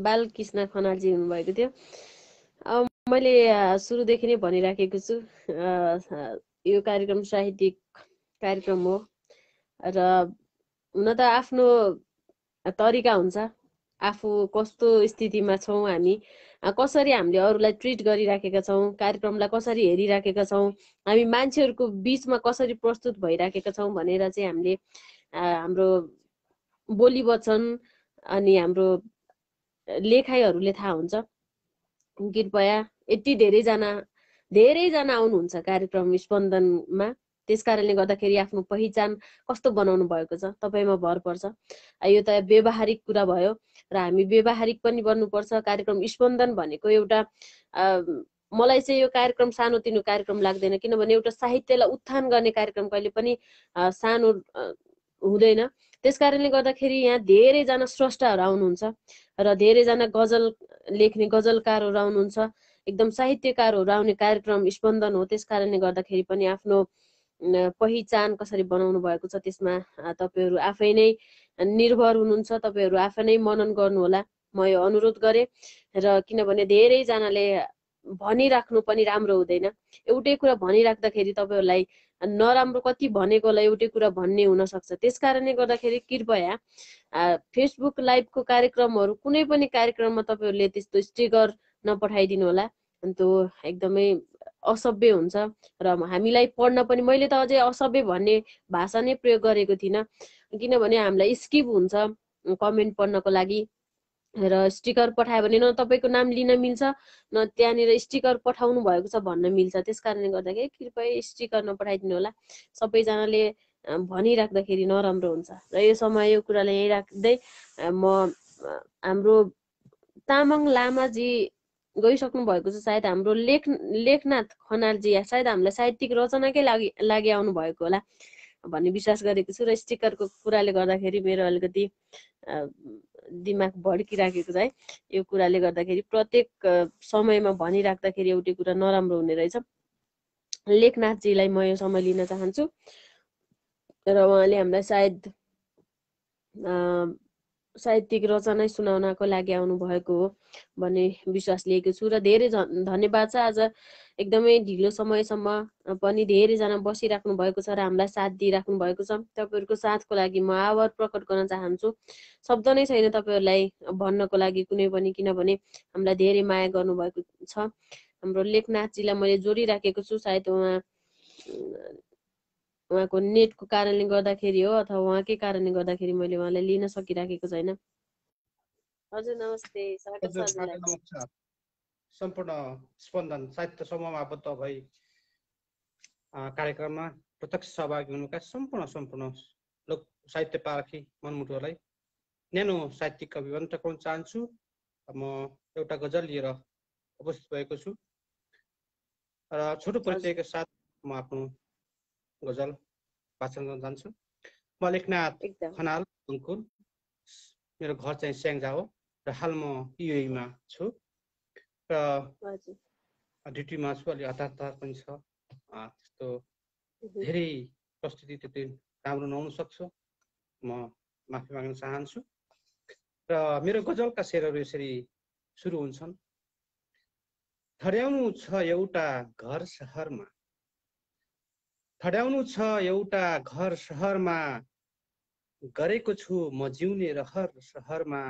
बालकृष्ण खनालजी हुनुभएको थियो। मैले सुरुदेखि नै भनिराखेको छु, यो कार्यक्रम साहित्यिक कार्यक्रम हो र हुन त आफ्नो तरिका हुन्छ। आफू कस्तो स्थितिमा छौँ, हामी कसरी हामीले अरूलाई ट्रिट गरिराखेका छौँ, कार्यक्रमलाई कसरी हेरिराखेका छौँ, हामी मान्छेहरूको बिचमा कसरी प्रस्तुत भइराखेका छौँ भनेर चाहिँ हामीले हाम्रो बोली वचन अनि हाम्रो लेखाइहरूले थाहा हुन्छ। कृपया यति धेरैजना आउनुहुन्छ कार्यक्रम स्पन्दनमा। त्यस कारणले गर्दाखेरि आफ्नो पहिचान कस्तो बनाउनु भएको छ तपाईमा भर पर्छ। यो त व्यवहारिक कुरा भयो र हामी व्यवहारिक पनि बन्नुपर्छ। कार्यक्रम स्पन्दन भनेको एउटा मलाई चाहिँ यो कार्यक्रम सानोतिनो कार्यक्रम लाग्दैन, किनभने एउटा साहित्यलाई उत्थान गर्ने कार्यक्रम कहिले पनि सानो हुँदैन। त्यस कारणले गर्दाखेरि यहाँ धेरैजना स्रष्टाहरू आउनुहुन्छ र धेरैजना गजल लेख्ने गजलकारहरू आउनुहुन्छ, एकदम साहित्यकारहरू आउने कार्यक्रम स्पन्दन हो। त्यस कारणले गर्दाखेरि पनि आफ्नो पहिचान कसरी बनाउनु भएको छ त्यसमा तपाईहरू आफै नै निर्भर हुनुहुन्छ। तपाईहरू आफै नै मनन गर्नुहोला। म यो अनुरोध गरेँ। र किनभने धेरैजनाले भनिराख्नु पनि राम्रो हुँदैन। एउटै कुरा भनिराख्दाखेरि तपाईँहरूलाई नराम्रो कति भनेकोलाई एउटै कुरा भन्ने हुनसक्छ। त्यस कारणले गर्दाखेरि कृपया फेसबुक लाइभको कार्यक्रमहरू कुनै पनि कार्यक्रममा तपाईँहरूले त्यस्तो स्टिकर नपठाइदिनु होला। त्यो एकदमै असभ्य हुन्छ र हामीलाई पढ्न पनि, मैले त अझै असभ्य भन्ने भाषा नै प्रयोग गरेको थिइनँ, किनभने हामीलाई स्किप हुन्छ कमेन्ट पढ्नको लागि। र स्टिकर पठायो भने न तपाईँको नाम लिन मिल्छ, न त्यहाँनिर स्टिकर पठाउनु भएको छ भन्न मिल्छ। त्यस कारणले गर्दाखेरि कृपया स्टिकर नपठाइदिनु होला। सबैजनाले भनिराख्दाखेरि नराम्रो हुन्छ। र यो समय यो कुरालाई यहीँ राख्दै म हाम्रो तामाङ लामाजी गइसक्नु भएको छ। सायद हाम्रो लेखनाथ खनालजी सायद हामीलाई साहित्यिक रचनाकै लागि आउनु भएको होला भन्ने विश्वास गरेको छु। र स्टिकरको कुराले गर्दाखेरि मेरो अलिकति दिमाग भड्किराखेको छ है। यो कुराले गर्दाखेरि प्रत्येक समयमा भनिराख्दाखेरि एउटै कुरा नराम्रो हुने रहेछ। लेखनाथजीलाई म यो समय लिन चाहन्छु र उहाँले हामीलाई सायद साहित्यिक रचना सुनाउनको लागि आउनु भएको हो भन्ने विश्वास लिएको छु। र धेरै धन्यवाद छ। आज एकदमै ढिलो समयसम्म पनि धेरैजना बसिराख्नु भएको छ र हामीलाई साथ दिइराख्नु भएको छ। तपाईँहरूको साथको लागि म आभार प्रकट गर्न चाहन्छु। शब्द नै छैन तपाईँहरूलाई भन्नको लागि कुनै पनि, किनभने हामीलाई धेरै माया गर्नुभएको छ। हाम्रो लेखनाथजीलाई मैले जोडिराखेको छु। सायद उहाँको नेटको कारणले गर्दाखेरि हो अथवा उहाँकै कारणले गर्दाखेरि मैले उहाँलाई लिन सकिराखेको छैन। हजुर नमस्ते, स्वागत छ हजुरलाई। नमस्कार। सम्पूर्ण स्पन्दन साहित्य समूहमा आबद्ध भई कार्यक्रममा प्रत्यक्ष सहभागी हुनुका सम्पूर्ण लोक साहित्य पारखी मनमुटुहरूलाई न्यानो साहित्यिक अभिवादन टक्राउन चाहन्छु। म एउटा गजल लिएर उपस्थित भएको छु र छोटो परिचयका साथ म आफ्नो गजल वाचन गर्न जान्छु। म लेखनाथ खनाल अङ्कुर, मेरो घर चाहिँ स्याङ्जा हो र हाल म युएमा छु र ड्युटीमा छु। अलि हतार पनि छ, त्यस्तो धेरै प्रस्तुति त्यति राम्रो नहुन सक्छ, म माफी माग्न चाहन्छु। र मेरो गजलका शेरहरू यसरी सुरु हुन्छन्। ठड्याउनु छ एउटा घर सहरमा, ठड्याउनु छ एउटा घर सहरमा, गरेको छु म जिउने रहर सहरमा।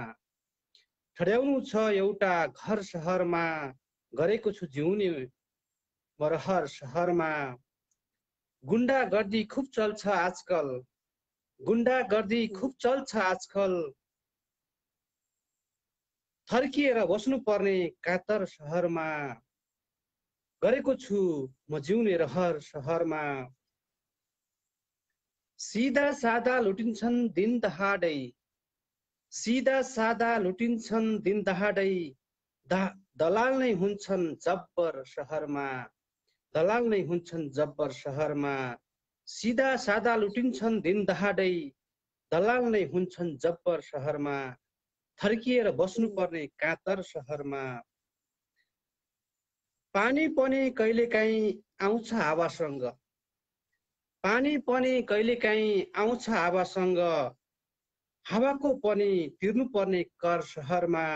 ठड्याउनु छ एउटा घर सहरमा, गरेको छु जिउने म रहर सहरमा। गुण्डागर्दी खुब चल्छ आजकल, गुण्डागर्दी खुब चल्छ आजकल, थर्किएर बस्नु पर्ने कातर सहरमा। गरेको छु म जिउने रहर सहरमा। सिधा सादा लुटिन्छन् दिन दहाडै, सिधा सादा लुटिन्छन् दिन दहाडै, दलाल नै हुन्छन् जब्बर सहरमा, दलाल नै हुन्छन् जब्बर सहरमा। सिधा सादा लुटिन्छन् दिन दहाडै, दलाल नै हुन्छन् जब्बर सहरमा, थर्किएर बस्नु पर्ने कातर सहरमा। पानी पनि कहिलेकाहीँ आउँछ हावासँग, पानी पनि कहिलेकाहीँ आउँछ हावासँग, हावाको पनि तिर्नु पर्ने कर सहरमा,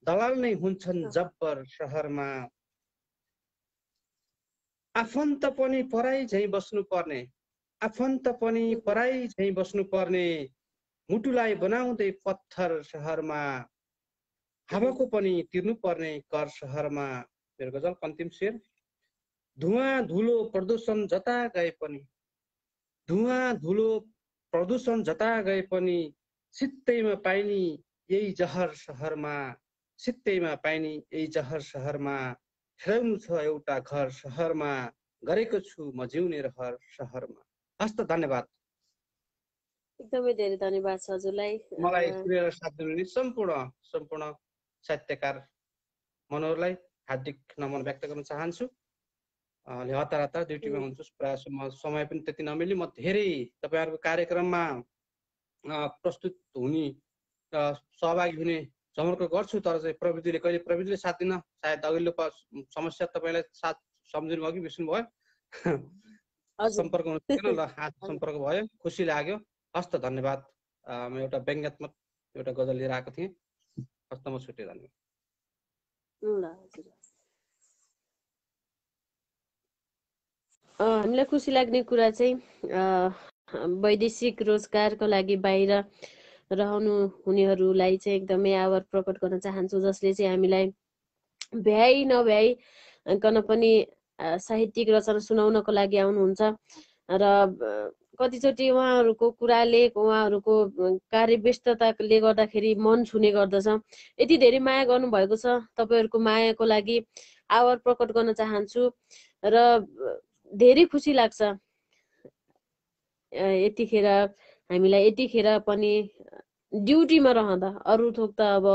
दलाल नै हुन्छन् जब्बर सहरमा। आफन्त पनि पराई झैँ बस्नु पर्ने, आफन्त पनि पराई झैँ बस्नु पर्ने, मुटुलाई बनाउँदै पत्थर सहरमा, हावाको पनि तिर्नु पर्ने कर सहरमा। मेरो गजल अन्तिम शेर। धुवाँ धुलो प्रदूषण जता गए पनि, धुवाँ धुलो प्रदूषण जता गए पनि, सित्तैमा पाइनी यही जहर सहरमा, सित्तैमा पाइनी यही जहर सहरमा। ठड्याउनु छ एउटा घर सहरमा, गरेको छु म जिउने रहर सहरमा। हस्त धन्यवाद। एकदमै धेरै धन्यवाद छ हजुरलाई। मलाई सुनेर साथ दिनुहुने सम्पूर्ण साहित्यकार मनोहरलाई हार्दिक नमन व्यक्त गर्न चाहन्छु। हतार ड्युटीमा हुन्छु, प्रायः समय पनि त्यति नमिली। म धेरै तपाईँहरूको कार्यक्रममा प्रस्तुत हुने सहभागी हुने जमर्को गर्छु, तर चाहिँ प्रविधिले साथ दिन सायद अघिल्लो समस्या तपाईँलाई साथ सम्झिनु भयो कि बिर्सिनु भयो, सम्पर्क हुनु सकेन। ल आज सम्पर्क भयो, खुसी लाग्यो। हस्त धन्यवाद। म एउटा व्यङ्ग्यात्मक एउटा गजल लिएर आएको थिएँ। हस्त म छुटे धन्यवाद। ल हजुर। हामीलाई खुसी लाग्ने कुरा चाहिँ वैदेशिक रोजगारको लागि बाहिर रहनु हुनेहरूलाई चाहिँ एकदमै आभार प्रकट गर्न चाहन्छु, जसले चाहिँ हामीलाई भ्याइ नभ्याइकन पनि साहित्यिक रचना सुनाउनको लागि आउनुहुन्छ र कतिचोटि उहाँहरूको कुराले उहाँहरूको कार्यव्यस्तताले गर्दाखेरि मन छुने गर्दछ। यति धेरै माया गर्नुभएको छ, तपाईँहरूको मायाको लागि आभार प्रकट गर्न चाहन्छु र धेरै खुसी लाग्छ यतिखेर हामीलाई, यतिखेर पनि ड्युटीमा रहँदा। अरू थोक त अब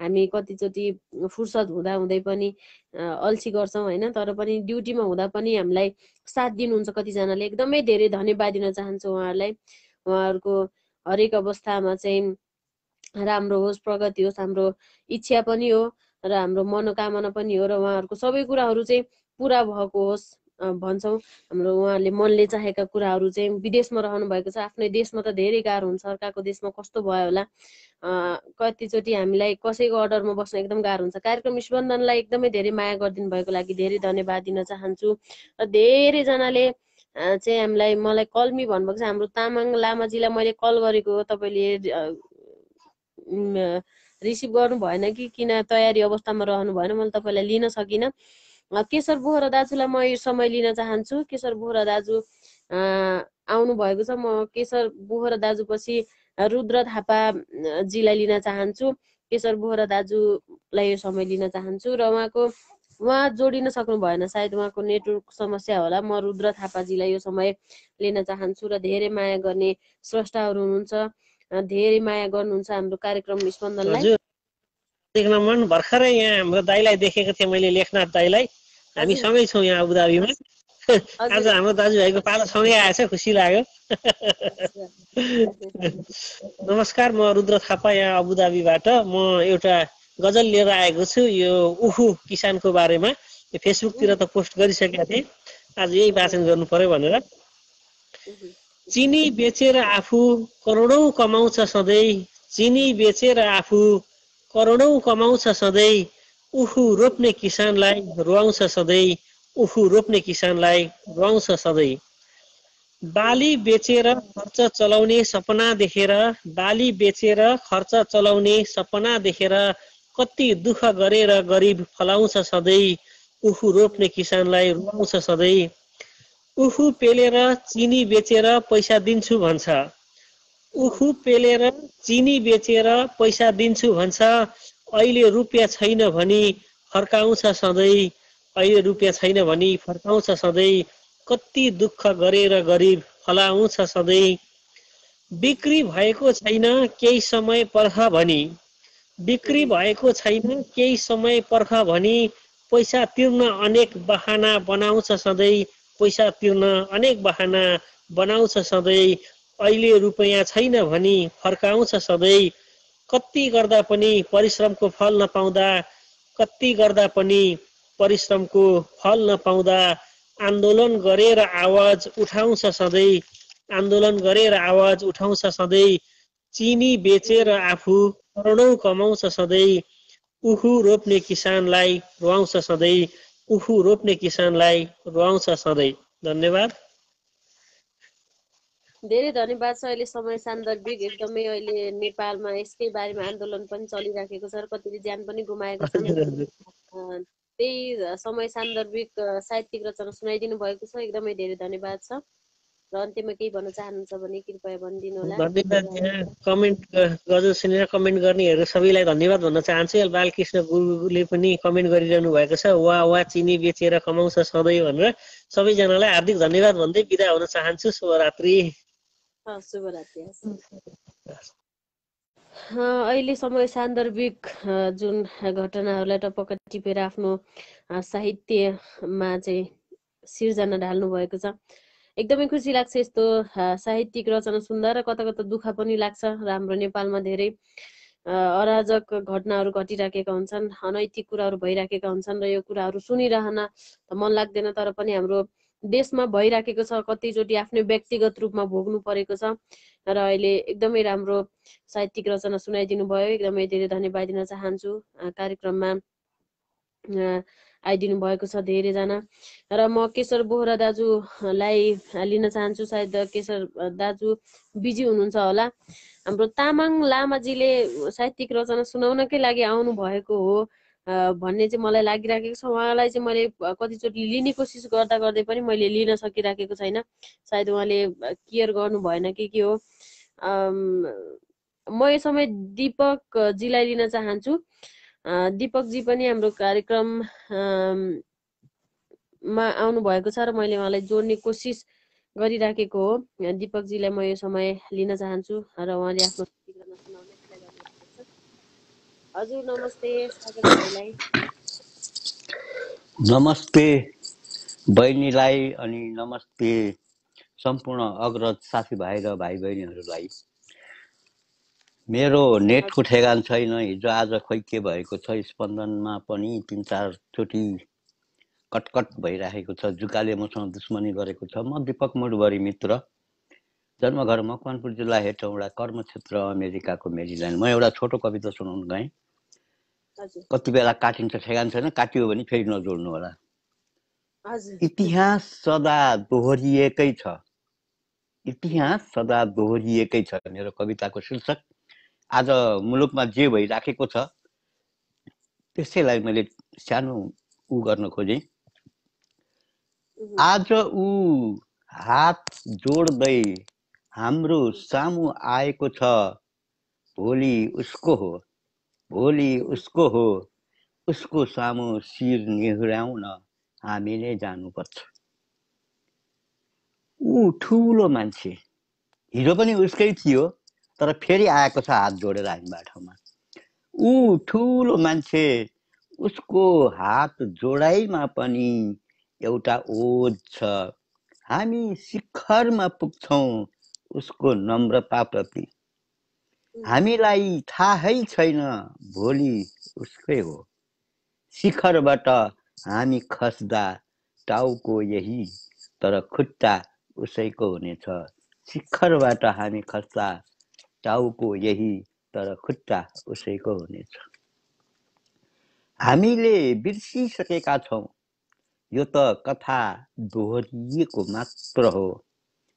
हामी कतिचोटि फुर्सद हुँदा हुँदै पनि अल्छी गर्छौँ होइन, तर पनि ड्युटीमा हुँदा पनि हामीलाई साथ दिनुहुन्छ कतिजनाले। एकदमै धेरै धन्यवाद दिन चाहन्छु उहाँहरूलाई। उहाँहरूको हरेक अवस्थामा चाहिँ राम्रो होस्, प्रगति होस्, हाम्रो इच्छा पनि हो र हाम्रो मनोकामना पनि हो र उहाँहरूको सबै कुराहरू चाहिँ पुरा भएको होस् भन्छौँ। हाम्रो उहाँहरूले मनले चाहेका कुराहरू चाहिँ विदेशमा रहनु भएको छ, आफ्नै देशमा त धेरै गाह्रो हुन्छ, अर्काको देशमा कस्तो भयो होला। कतिचोटि हामीलाई कसैको अर्डरमा बस्न एकदम गाह्रो हुन्छ। कार्यक्रम स्पन्दनलाई एकदमै धेरै माया गरिदिनु भएको लागि धेरै धन्यवाद दिन चाहन्छु र धेरैजनाले चाहिँ हामीलाई, मलाई कल्मी भन्नुभएको छ। हाम्रो तामाङ लामाजीलाई मैले कल गरेको हो, तपाईँले रिसिभ गर्नु भएन कि किन तयारी अवस्थामा रहनु भएन, मैले तपाईँलाई लिन सकिनँ। केशर बोहरा दाजुलाई म यो समय लिन चाहन्छु। केशर बोहरा दाजु आउनु भएको छ। म केशर बोहरा दाजुपछि रुद्र थापाजीलाई लिन चाहन्छु। केशर बोहरा दाजुलाई यो समय लिन चाहन्छु र उहाँ जोडिन सक्नु भएन, सायद उहाँको नेटवर्क समस्या होला। म रुद्र थापाजीलाई यो समय लिन चाहन्छु र धेरै माया गर्ने स्रष्टाहरू हुनुहुन्छ, धेरै माया गर्नुहुन्छ हाम्रो कार्यक्रम स्पन्दनलाई। देख्न मन भर्खरै यहाँ हाम्रो दाइलाई देखेको थिएँ मैले, लेखनाथ दाइलाई। हामी सँगै छौँ यहाँ अबुधाबीमा। आज हाम्रो दाजुभाइको पालो सँगै आएछ, खुसी लाग्यो। नमस्कार, म रुद्र थापा यहाँ अबुधाबीबाट। म एउटा गजल लिएर आएको छु, यो उखु किसानको बारेमा। यो फेसबुकतिर त पोस्ट गरिसकेका थिएँ, आज यही वाचन गर्नु पर्यो भनेर। चिनी बेचेर आफू करोडौँ कमाउँछ सधैँ, चिनी बेचेर आफू करोडौँ कमाउँछ सधैँ, उखु रोप्ने किसानलाई रुवाउँछ सधैँ, उखु रोप्ने किसानलाई रुवाउँछ सधैँ। बाली बेचेर खर्च चलाउने सपना देखेर, बाली बेचेर खर्च चलाउने सपना देखेर कति दुःख गरेर गरिब फलाउँछ सधैँ, उखु रोप्ने किसानलाई रुवाउँछ सधैँ। उखु पेलेर चिनी बेचेर पैसा दिन्छु भन्छ, उखु पेलेर चिनी बेचेर पैसा दिन्छु भन्छ, अहिले रुपियाँ छैन भनी फर्काउँछ सधैँ, अहिले रुपियाँ छैन भनी फर्काउँछ सधैँ। कति दुःख गरेर गरिब फलाउँछ सधैँ। बिक्री भएको छैन केही समय पर्ख भनी, बिक्री भएको छैन केही समय पर्ख भनी पैसा तिर्न अनेक बहाना बनाउँछ सधैँ, पैसा तिर्न अनेक बहाना बनाउँछ सधैँ। अहिले रुपियाँ छैन भनी फर्काउँछ सधैँ। कति गर्दा पनि परिश्रमको फल नपाउँदा, कति गर्दा पनि परिश्रमको फल नपाउँदा आन्दोलन गरेर आवाज उठाउँछ सधैँ, आन्दोलन गरेर आवाज उठाउँछ सधैँ। चिनी बेचेर आफू करोडौँ कमाउँछ सधैँ, उखु रोप्ने किसानलाई रुवाउँछ सधैँ, उखु रोप्ने किसानलाई रुवाउँछ सधैँ। धन्यवाद। धेरै धन्यवाद छ। अहिले समय सान्दर्भिक एकदमै, अहिले नेपालमा यसकै बारेमा आन्दोलन पनि चलिराखेको छ र कतिले ज्यान पनि गुमाएको छन्। त्यही समय सान्दर्भिक साहित्यिक रचना सुनाइदिनु भएको छ, एकदमै धेरै धन्यवाद छ। र अन्त्यमा केही भन्न चाहनुहुन्छ भने कृपया भनिदिनु होला। धन्यवाद। यहाँ कमेन्ट गजल सुनेर कमेन्ट गर्नेहरू सबैलाई धन्यवाद भन्न चाहन्छु। बालकृष्ण गुरुले पनि कमेन्ट गरिरहनु भएको छ, वा चिनी बेचेर कमाउँछ सधैँ भनेर। सबैजनालाई हार्दिक धन्यवाद भन्दै बिदा हुन चाहन्छु। शुभरात्रि। शुभरात्रि। अहिले समय सान्दर्भिक जुन घटनाहरूलाई टपक्क टिपेर आफ्नो साहित्यमा चाहिँ सिर्जना ढाल्नु भएको छ, एकदमै खुसी लाग्छ। यस्तो साहित्यिक रचना सुन्दा र कता कता दुःख पनि लाग्छ। र हाम्रो नेपालमा धेरै अराजक घटनाहरू घटिराखेका हुन्छन्, अनैतिक कुराहरू भइराखेका हुन्छन् र यो कुराहरू सुनिरहन मन लाग्दैन। तर पनि हाम्रो देशमा भइराखेको छ, कतिचोटि आफ्नै व्यक्तिगत रूपमा भोग्नु परेको छ र अहिले एकदमै राम्रो साहित्यिक रचना सुनाइदिनु भयो। एकदमै धेरै धन्यवाद दिन चाहन्छु। कार्यक्रममा आइदिनु भएको छ धेरैजना र म केशर बोहरा दाजुलाई लिन चाहन्छु। सायद केशर दाजु बिजी हुनुहुन्छ होला। हाम्रो तामाङ लामाजीले साहित्यिक रचना सुनाउनकै लागि आउनु भएको हो भन्ने चाहिँ मलाई लागिराखेको छ। उहाँलाई चाहिँ मैले कतिचोटि लिने कोसिस गर्दा गर्दै पनि मैले लिन सकिराखेको छैन। सायद उहाँले केयर गर्नु भएन कि के हो। म यो समय दिपकजीलाई लिन चाहन्छु। दिपकजी पनि हाम्रो कार्यक्रममा आउनु भएको छ र मैले उहाँलाई जोड्ने कोसिस गरिराखेको हो। दिपकजीलाई म यो समय लिन चाहन्छु र उहाँले आफ्नो हजुर नमस्ते सागर भाइलाई। नमस्ते बहिनीलाई अनि नमस्ते सम्पूर्ण अग्रज साथीभाइ र भाइ बहिनीहरूलाई। मेरो नेटको ठेगान छैन, हिजो आज खोइ के भएको छ। स्पन्दनमा पनि 3-4 चोटि कटकट भइरहेको छ। जुकाले मसँग दुश्मनी गरेको छ। म दिपक मुडबरी मित्र, जन्मघर मकवानपुर जिल्ला हेटौँडा, कर्मक्षेत्र अमेरिकाको मेरील्यान्ड। म एउटा छोटो कविता सुनाउन गएँ। कति बेला काटिन्छ ठेगान छैन, काटियो भने फेरि नजोड्नु होला। इतिहास सदा दोहोरिएकै छ, इतिहास सदा दोहोरिएकै छ, मेरो कविताको शीर्षक। आज मुलुकमा जे भइराखेको छ त्यसैलाई मैले सानो गर्न खोजेँ। आज ऊ हात जोड्दै हाम्रो सामु आएको छ, भोलि उसको हो, भोलि उसको हो, उसको सामु शिर निहुर्याउन हामीले जानुपर्छ। ऊ ठुलो मान्छे, हिजो पनि उसकै थियो, तर फेरि आएको छ हात जोडेर हामी बाटोमा। ऊ ठुलो मान्छे, उसको हात जोडाइमा पनि एउटा ओज छ। हामी शिखरमा पुग्छौँ उसको नम्रताप्रति। हामीलाई थाहै छैन भोलि उसकै हो। शिखरबाट हामी खस्दा टाउको यही, तर खुट्टा उसैको हुनेछ। शिखरबाट हामी खस्दा टाउको यही, तर खुट्टा उसैको हुनेछ। हामीले बिर्सिसकेका छौँ, यो त कथा दोहोरिएको मात्र हो।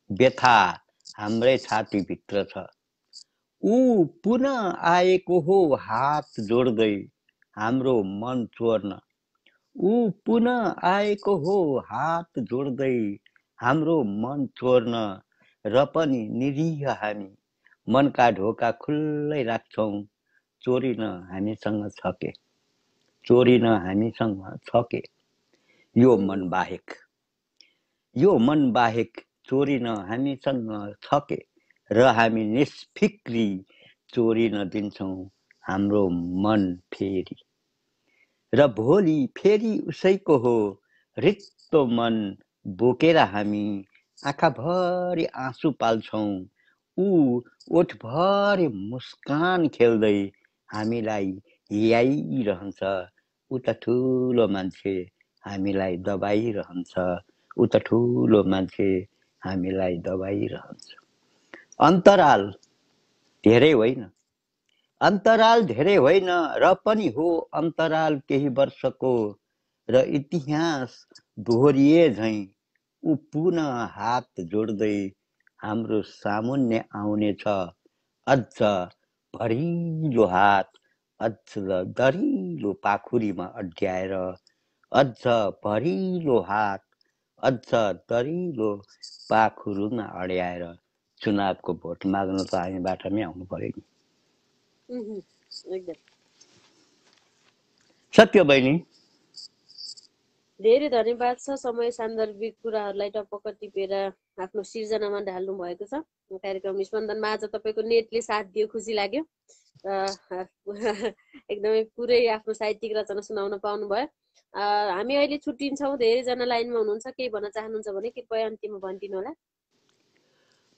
व्यथा हाम्रै छातीभित्र छ। ऊ पुनः आएको हो हात जोड्दै हाम्रो मन चोर्न। ऊ पुनः आएको हो हात जोड्दै हाम्रो मन चोर्न। र पनि निरीह हामी मनका ढोका खुल्लै राख्छौँ। चोरिन हामीसँग छ के, चोरिन हामीसँग छ के, यो मन बाहेक, यो मन बाहेक चोरिन हामीसँग छ के। र हामी निष्फिक्री चोरिन दिन्छौँ हाम्रो मन फेरि। र भोलि फेरि उसैको हो, रित्तो मन बोकेर हामी आँखाभरि आँसु पाल्छौँ। ऊ ओठभरि मुस्कान खेल्दै हामीलाई हियाइरहन्छ। ऊ त ठुलो मान्छे हामीलाई दबाइरहन्छ। ऊ त ठुलो मान्छे हामीलाई दबाइरहन्छ। अन्तराल धेरै होइन, अन्तराल धेरै होइन, र पनि हो अन्तराल केही वर्षको। र इतिहास दोहोरिए झैँ ऊ पुनः हात जोड्दै हाम्रो सामुन्ने आउनेछ। अझ भरिलो हात, अझ दरिलो पाखुरीमा अड्याएर। अझ भरिलो हात, अझ दरिलो पाखुरीमा अड्याएर। चुनावको भोट माग्न त हामी बाटोमै आउनु पर्यो नि। सत्य बहिनी। धेरै धन्यवाद छ। समय सान्दर्भिक कुराहरूलाई टपक्क टिपेर आफ्नो सिर्जनामा ढाल्नु भएको छ। कार्यक्रम स्पन्दनमा आज तपाईँको नेटले साथ दियो, खुसी लाग्यो। एकदमै पुरै आफ्नो साहित्यिक रचना सुनाउन पाउनु भयो। हामी अहिले छुट्टिन्छौँ। धेरैजना लाइनमा हुनुहुन्छ, केही भन्न चाहनुहुन्छ भने कृपया अन्तिममा भनिदिनु होला।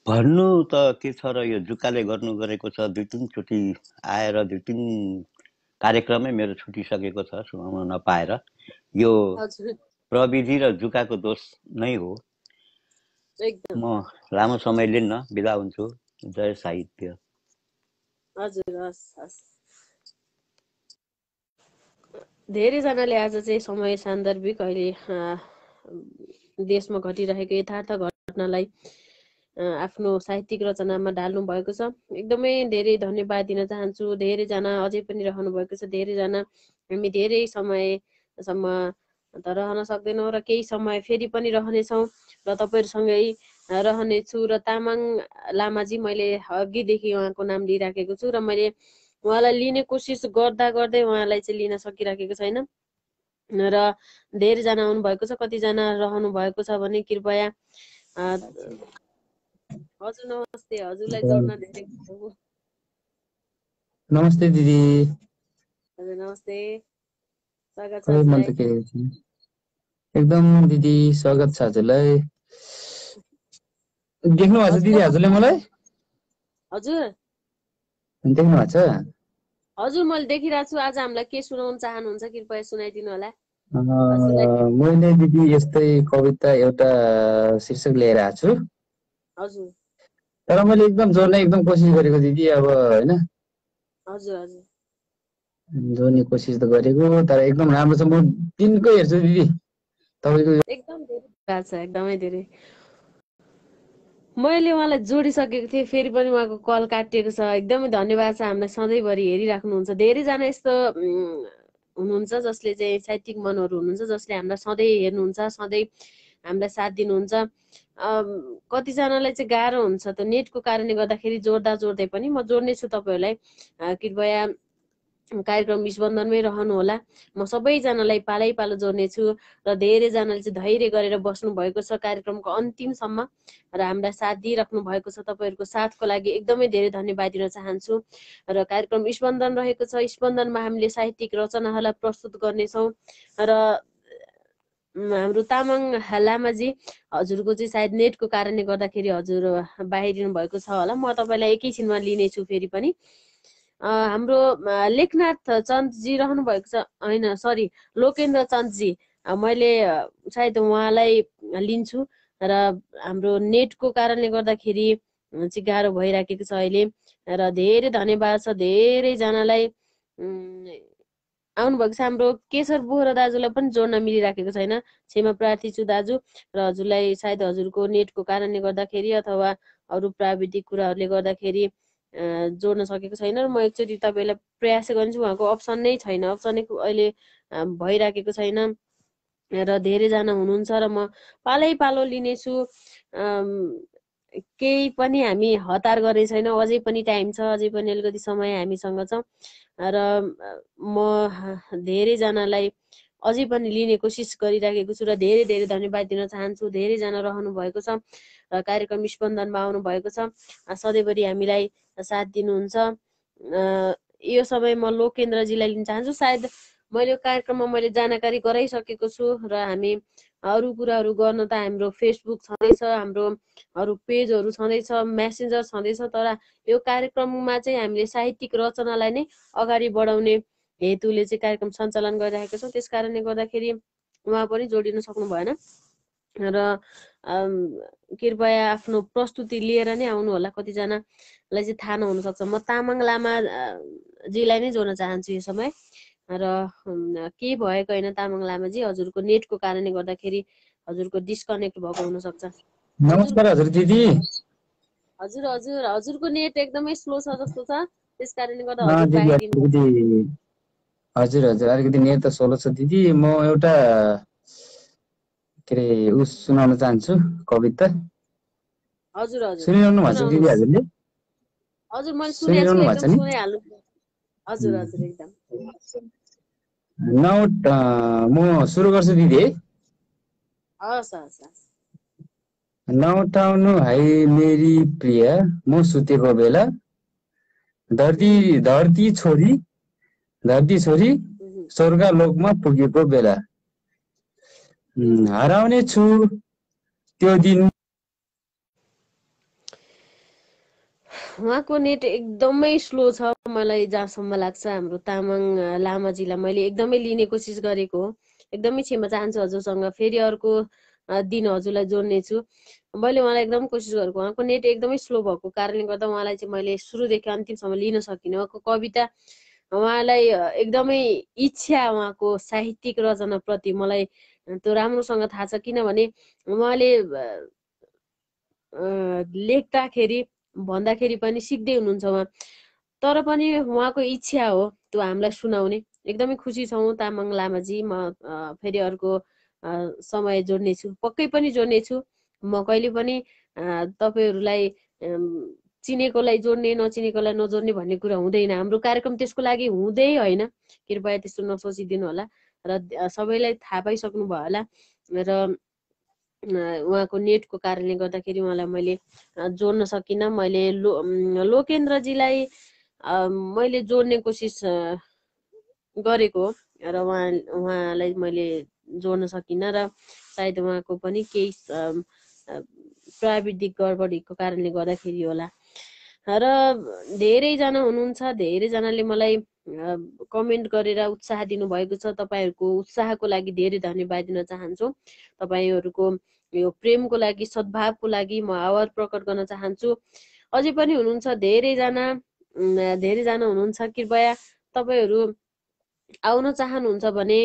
भन्नु त के छ र, यो जुकाले गर्नु गरेको छ। 2-3 चोटि आएर 2-3 कार्यक्रमै मेरो छुटिसकेको छ सुनाउन नपाएर। यो प्रविधि र जुकाको दोष नै हो। एकदम म लामो समय लिन्न, बिदा हुन्छु। जय साहित्य। हजुर, हस् हस्। धेरैजनाले आज चाहिँ समय सान्दर्भिक अहिले देशमा घटिरहेको यथार्थ घटनालाई आफ्नो साहित्यिक रचनामा ढाल्नु भएको छ। एकदमै धेरै धन्यवाद दिन चाहन्छु। धेरैजना अझै पनि रहनु भएको छ। धेरैजना हामी धेरै समयसम्म त रहन सक्दैनौँ र केही समय फेरि पनि रहनेछौँ र तपाईँहरूसँगै रहनेछु। र तामाङ लामाजी मैले अघिदेखि उहाँको नाम लिइराखेको छु र मैले उहाँलाई लिने कोसिस गर्दा गर्दै उहाँलाई चाहिँ लिन सकिराखेको छैन र धेरैजना आउनुभएको छ। कतिजना रहनु भएको छ भने कृपया हजुर नमस्ते। हजुरलाई जोड्न धेरै नमस्ते दिदी। हजुर नमस्ते, स्वागत छ खै मन हजुरलाई। त के एकदम दिदी स्वागत छ हजुरलाई। देख्नु भएको छ दिदी हजुरले मलाई? हजुर देख्नु भएको छ? हजुर मैले देखिरहेको छु। आज हामीलाई के सुनाउन चाहनुहुन्छ कृपया सुनाइदिनु होला। मैले दिदी यस्तै कविता एउटा शीर्षक लिएर आएको छु। हजुर तर मैले एकदम जोड्ने एकदम कोसिस गरेको दिदी। अब होइन हजुर हजुर जोड्ने कोसिस त गरेको, तर एकदम राम्रो छ। म दिनको हेर्छु दिदी तपाईँको। एकदम धेरै भएको छ, एकदमै धेरै। मैले उहाँलाई जोडिसकेको थिएँ, फेरि पनि उहाँको कल काटिएको छ। एकदमै धन्यवाद छ, हामीलाई सधैँभरि हेरिराख्नुहुन्छ। धेरैजना यस्तो हुनुहुन्छ जसले चाहिँ साहित्यिक मनहरू हुनुहुन्छ जसले हामीलाई सधैँ हेर्नुहुन्छ, सधैँ हामीलाई साथ दिनुहुन्छ। कतिजनालाई चाहिँ गाह्रो हुन्छ त नेटको कारणले गर्दाखेरि जोड्दै पनि म जोड्नेछु तपाईँहरूलाई। कृपया कार्यक्रम स्पन्दनमै रहनुहोला। म सबैजनालाई पालै पालो जोड्नेछु र धेरैजनाले चाहिँ धैर्य गरेर बस्नु भएको छ कार्यक्रमको अन्तिमसम्म र हामीलाई साथ दिइराख्नु भएको छ। तपाईँहरूको साथको लागि एकदमै धेरै धन्यवाद दिन चाहन्छु। र कार्यक्रम स्पन्दन रहेको छ। स्पन्दनमा हामीले साहित्यिक रचनाहरूलाई प्रस्तुत गर्नेछौँ र हाम्रो तामाङ लामाजी हजुरको चाहिँ सायद नेटको कारणले गर्दाखेरि हजुर बाहिरिनु भएको छ होला। म तपाईँलाई एकैछिनमा लिनेछु फेरि पनि। हाम्रो लेखनाथ चन्दजी रहनु भएको छ, होइन सरी लोकेन्द्र चन्दजी। मैले सायद उहाँलाई लिन्छु र हाम्रो नेटको कारणले गर्दाखेरि चाहिँ गाह्रो भइराखेको छ अहिले। र धेरै धन्यवाद छ धेरैजनालाई आउनुभएको छ। हाम्रो केशर बोहरा दाजुलाई पनि जोड्न मिलिराखेको छैन। क्षमा प्रार्थी छु दाजु। र हजुरलाई सायद हजुरको नेटको कारणले गर्दाखेरि अथवा अरू प्राविधिक कुराहरूले गर्दाखेरि जोड्न सकेको छैन। र म एकचोटि तपाईँलाई प्रयास गर्छु। उहाँको अप्सन नै छैन, अप्सनै अहिले भइराखेको छैन र धेरैजना हुनुहुन्छ र म पालै पालो लिनेछु। केही पनि हामी हतार गर्ने छैनौँ। अझै पनि टाइम छ, अझै पनि अलिकति समय हामीसँग छ र म धेरैजनालाई अझै पनि लिने कोसिस गरिराखेको छु र धेरै धेरै धन्यवाद दिन चाहन्छु। धेरैजना रहनु भएको छ र कार्यक्रम स्पन्दनमा आउनु भएको छ। सधैँभरि हामीलाई साथ दिनुहुन्छ। यो समय म लोकेन्द्रजीलाई लिन चाहन्छु। सायद मैले यो कार्यक्रममा मैले जानकारी गराइसकेको छु र हामी अरू कुराहरू गर्न त हाम्रो फेसबुक छँदैछ, हाम्रो अरू पेजहरू छँदैछ, मेसेन्जर छँदैछ। तर यो कार्यक्रममा चाहिँ हामीले साहित्यिक रचनालाई नै अगाडि बढाउने हेतुले चाहिँ कार्यक्रम सञ्चालन गरिरहेको छौँ। त्यस कारणले गर्दाखेरि उहाँ पनि जोडिन सक्नु भएन र कृपया आफ्नो प्रस्तुति लिएर नै आउनु होला। कतिजनालाई चाहिँ थाहा नहुनसक्छ। म तामाङ लामाजीलाई नै जोड्न चाहन्छु यो समय। र केही भएको होइन तामाङ लामाजी, हजुरको नेटको कारणले गर्दाखेरि हजुरको डिस्कनेक्ट भएको हुनसक्छ। नमस्कार हजुर दिदी। हजुर हजुर हजुरको नेट एकदमै स्लो छ जस्तो छ, त्यस कारणले गर्दा हजुर दिदी बाहिरिनु। हजुर हजुर अलिकति नेट त स्लो छ दिदी। म एउटा के अरे सुनाउन चाहन्छु कविता। हजुर हजुर सुनिरहनु भएको छ दिदी हजुरले? हजुर मैले सुनेको छु, एकदम सुनिहाल्नु। हजुर हजुर एकदम। म सुरु गर्छु दिदी है। हस् हस् हस्। नउठाउनु है मेरी प्रिय म सुतेको बेला, धरती छोरी स्वर्गलोकमा पुगेको बेला, हराउने छु त्यो दिन। उहाँको नेट एकदमै स्लो छ मलाई जहाँसम्म लाग्छ। हाम्रो तामाङ लामाजीलाई मैले एकदमै लिने कोसिस गरेको हो, एकदमै क्षमा चाहन्छु हजुरसँग। फेरि अर्को दिन हजुरलाई जोड्ने छु। मैले उहाँलाई एकदम कोसिस गरेको, उहाँको नेट एकदमै स्लो भएको कारणले गर्दा उहाँलाई चाहिँ मैले सुरुदेखि अन्तिमसम्म लिन सकिनँ। उहाँको कविता उहाँलाई एकदमै इच्छा उहाँको साहित्यिक रचनाप्रति मलाई त्यो राम्रोसँग थाहा छ, किनभने उहाँले लेख्दाखेरि भन्दाखेरि पनि सिक्दै हुनुहुन्छ उहाँ, तर पनि उहाँको इच्छा हो त्यो हामीलाई सुनाउने। एकदमै खुसी छौँ तामाङ लामाजी। म फेरि अर्को समय जोड्नेछु, पक्कै पनि जोड्नेछु। म कहिले पनि तपाईँहरूलाई चिनेकोलाई जोड्ने नचिनेकोलाई नजोड्ने भन्ने कुरा हुँदैन। हाम्रो कार्यक्रम त्यसको लागि हुँदै होइन, कृपया त्यस्तो नसोचिदिनु होला। र सबैलाई थाहा पाइसक्नु भयो होला। र उहाँको नेटको कारणले गर्दाखेरि उहाँलाई मैले जोड्न सकिनँ। मैले लोकेन्द्रजीलाई मैले जोड्ने कोसिस गरेको र उहाँलाई मैले जोड्न सकिनँ र सायद उहाँको पनि केही प्राविधिक गडबडीको कारणले गर्दाखेरि होला। र धेरैजना हुनुहुन्छ, धेरैजनाले मलाई कमेन्ट गरेर उत्साह दिनुभएको छ। तपाईँहरूको उत्साहको लागि धेरै धन्यवाद दिन चाहन्छु। तपाईँहरूको यो प्रेमको लागि, सद्भावको लागि म आभार प्रकट गर्न चाहन्छु। अझै पनि हुनुहुन्छ धेरैजना हुनुहुन्छ। कृपया तपाईँहरू आउन चाहनुहुन्छ भने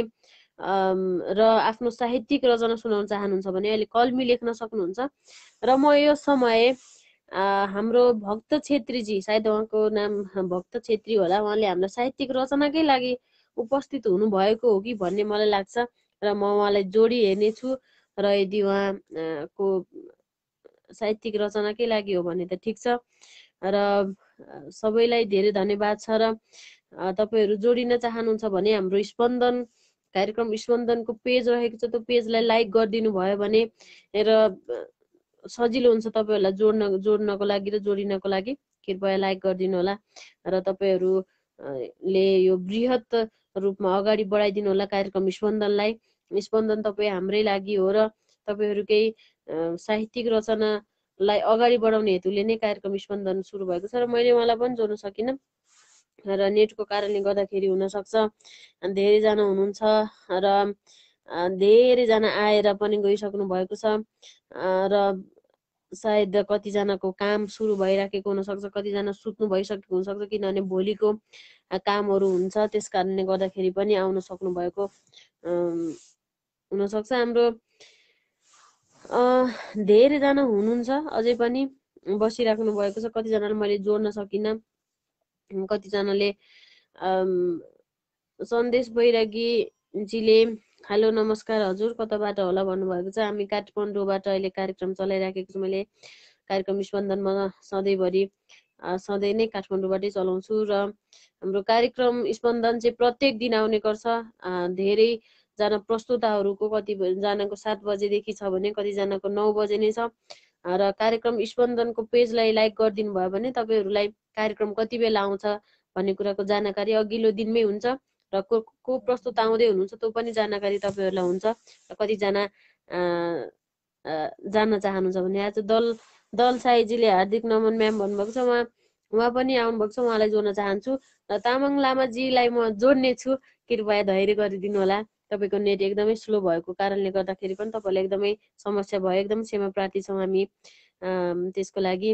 र आफ्नो साहित्यिक रचना सुनाउन चाहनुहुन्छ भने अहिले कलमी लेख्न सक्नुहुन्छ। र म यो समय हाम्रो भक्त छेत्रीजी, सायद उहाँको नाम भक्त छेत्री होला, उहाँले हाम्रो साहित्यिक रचनाकै लागि उपस्थित हुनुभएको हो कि भन्ने मलाई लाग्छ। र म उहाँलाई जोडी हेर्नेछु र यदि उहाँको साहित्यिक रचनाकै लागि हो भने त ठिक छ। र सबैलाई धेरै धन्यवाद छ। र तपाईँहरू जोडिन चाहनुहुन्छ भने हाम्रो स्पन्दन कार्यक्रम स्पन्दनको पेज रहेको छ, त्यो पेजलाई लाइक गरिदिनु भयो भने र सजिलो हुन्छ तपाईँहरूलाई जोड्नको लागि र जोडिनको लागि। कृपया लाइक गरिदिनु होला र तपाईँहरूले यो बृहत रूपमा अगाडि बढाइदिनु होला कार्यक्रम स्पन्दनलाई। स्पन्दन तपाईँ हाम्रै लागि हो र तपाईँहरूकै साहित्यिक रचनालाई अगाडि बढाउने हेतुले नै कार्यक्रम स्पन्दन सुरु भएको छ। र मैले उहाँलाई पनि जोड्न सकिनँ र नेटको कारणले गर्दाखेरि हुनसक्छ। धेरैजना हुनुहुन्छ र धेरैजना आएर पनि गइसक्नु भएको छ र सायद कतिजनाको काम सुरु भइराखेको हुनसक्छ, कतिजना सुत्नु भइसकेको हुनसक्छ, किनभने भोलिको कामहरू हुन्छ। त्यस कारणले गर्दाखेरि पनि आउन सक्नु भएको हुनसक्छ। हाम्रो धेरैजना हुनुहुन्छ अझै पनि बसिराख्नु भएको छ। कतिजनालाई मैले जोड्न सकिनँ। कतिजनाले सन्देश बैरागीजीले हेलो नमस्कार हजुर कताबाट होला भन्नुभएको छ। हामी काठमाडौँबाट अहिले कार्यक्रम चलाइराखेको छु। मैले कार्यक्रम स्पन्दनमा सधैँभरि सधैँ नै काठमाडौँबाटै चलाउँछु र हाम्रो कार्यक्रम स्पन्दन चाहिँ प्रत्येक दिन आउने गर्छ। धेरैजना प्रस्तुताहरूको कतिजनाको 7 बजेदेखि छ भने कतिजनाको 9 बजे नै छ। र कार्यक्रम स्पन्दनको पेजलाई लाइक गरिदिनु भयो भने तपाईँहरूलाई कार्यक्रम कति बेला आउँछ भन्ने कुराको जानकारी अघिल्लो दिनमै हुन्छ र को प्रस्तुत आउँदै हुनुहुन्छ त्यो पनि जानकारी तपाईँहरूलाई हुन्छ। र कतिजना जान्न चाहनुहुन्छ भने आज दल साईजीले हार्दिक नमन म्याम भन्नुभएको छ। उहाँ पनि आउनुभएको छ, उहाँलाई जोड्न चाहन्छु। र तामाङ लामाजीलाई म जोड्ने छु, कृपया धैर्य गरिदिनु होला। तपाईँको नेट एकदमै स्लो भएको कारणले गर्दाखेरि पनि तपाईँलाई एकदमै समस्या भयो। एकदम क्षमा प्रार्थी छौँ हामी त्यसको लागि।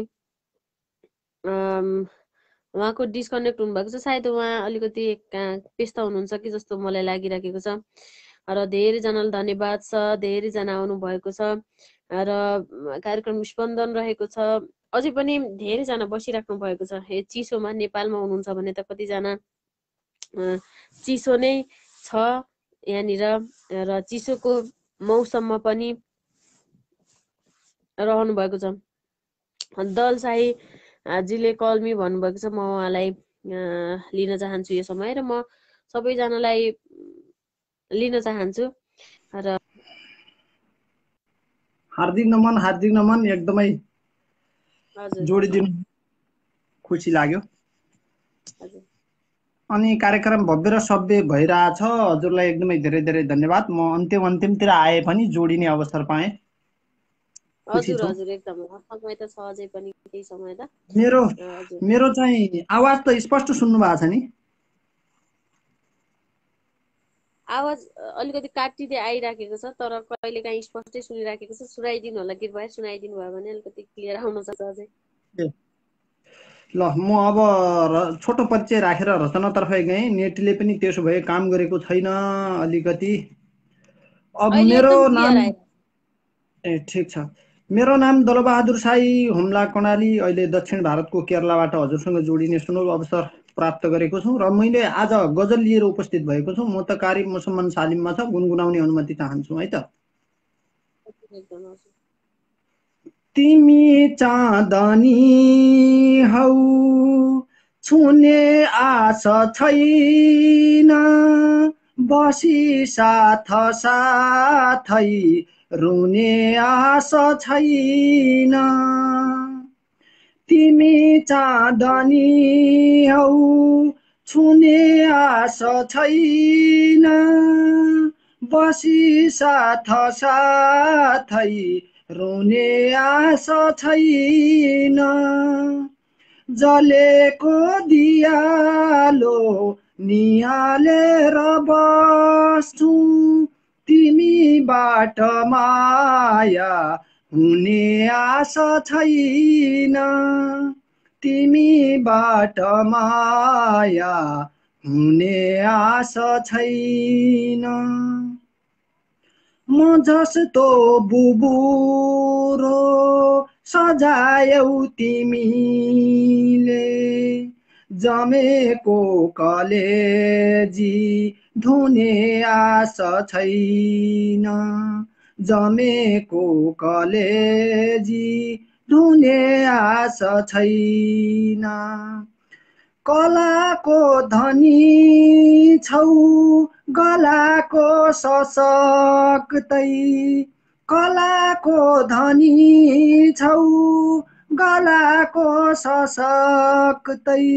उहाँको डिस्कनेक्ट हुनुभएको छ, सायद उहाँ अलिकति व्यस्त हुनुहुन्छ कि जस्तो मलाई लागिरहेको छ। र धेरैजनालाई धन्यवाद छ, धेरैजना आउनुभएको छ र कार्यक्रम स्पन्दन रहेको छ। अझै पनि धेरैजना बसिराख्नु भएको छ। चिसोमा नेपालमा हुनुहुन्छ भने त कतिजना चिसो नै छ यहाँनिर र चिसोको मौसममा पनि रहनु भएको छ। दल साईजीले कलमी भन्नुभएको छ, म उहाँलाई लिन चाहन्छु यो समय र म सबैजनालाई लिन चाहन्छु। र हार्दिक नमन एकदमै जोडिदिनु खुसी लाग्यो। अनि कार्यक्रम भव्य र सभ्य भइरहेछ। हजुरलाई एकदमै धेरै धेरै धन्यवाद। म अन्तिमतिर आए पनि जोडिने अवसर पाएँ। हजुर हजुर एकदम समय त छ अझै पनि केही समय त। मेरो चाहिँ आवाज त स्पष्ट सुन्नु भएको छ नि? आवाज अलिकति काटिँदै आइराखेको छ, तर कहिलेकाहीँ स्पष्टै सुनिराखेको छ। सुनाइदिनु होला, कृपया सुनाइदिनु भयो भने अलिकति क्लियर आउन सक्छ अझै। ल म अब छोटो परिचय राखेर रचनातर्फ गएँ। नेटले पनि त्यसो भए काम गरेको छैन अलिकति। अब अहिले मेरो एकदम क्लियर नाम आयो। ठिक छ। मेरो नाम दलबहादुर साई हुम्ला कर्णाली, अहिले दक्षिण भारतको केरलाबाट हजुरसँग जोडिने सुनौलो अवसर प्राप्त गरेको छु र मैले आज गजल लिएर उपस्थित भएको छु। म त कारी मुसम्मन सालिममा छ, गुनगुनाउने अनुमति चाहन्छु है त। तिमी चाँदनी हौ छुने आश छैन, बसी साथ साथै रुने आश छैन। तिमी चाँदनी हौ छुने आश छैन, बसी साथ साथै रुने आश छैन। जलेको दियालो निहालेर बस्छु, तिमीबाट माया हुने आश छैन। तिमीबाट माया हुने आश छैन। म जस्तो बुबुरो सजायौ तिमीले, जमेको कलेजी धुने आश छैन। जमेको कलेजी धुने आश छैन। कलाको धनी छौ गलाको सशक्तै, कलाको धनी छौ गलाको सशक्तै,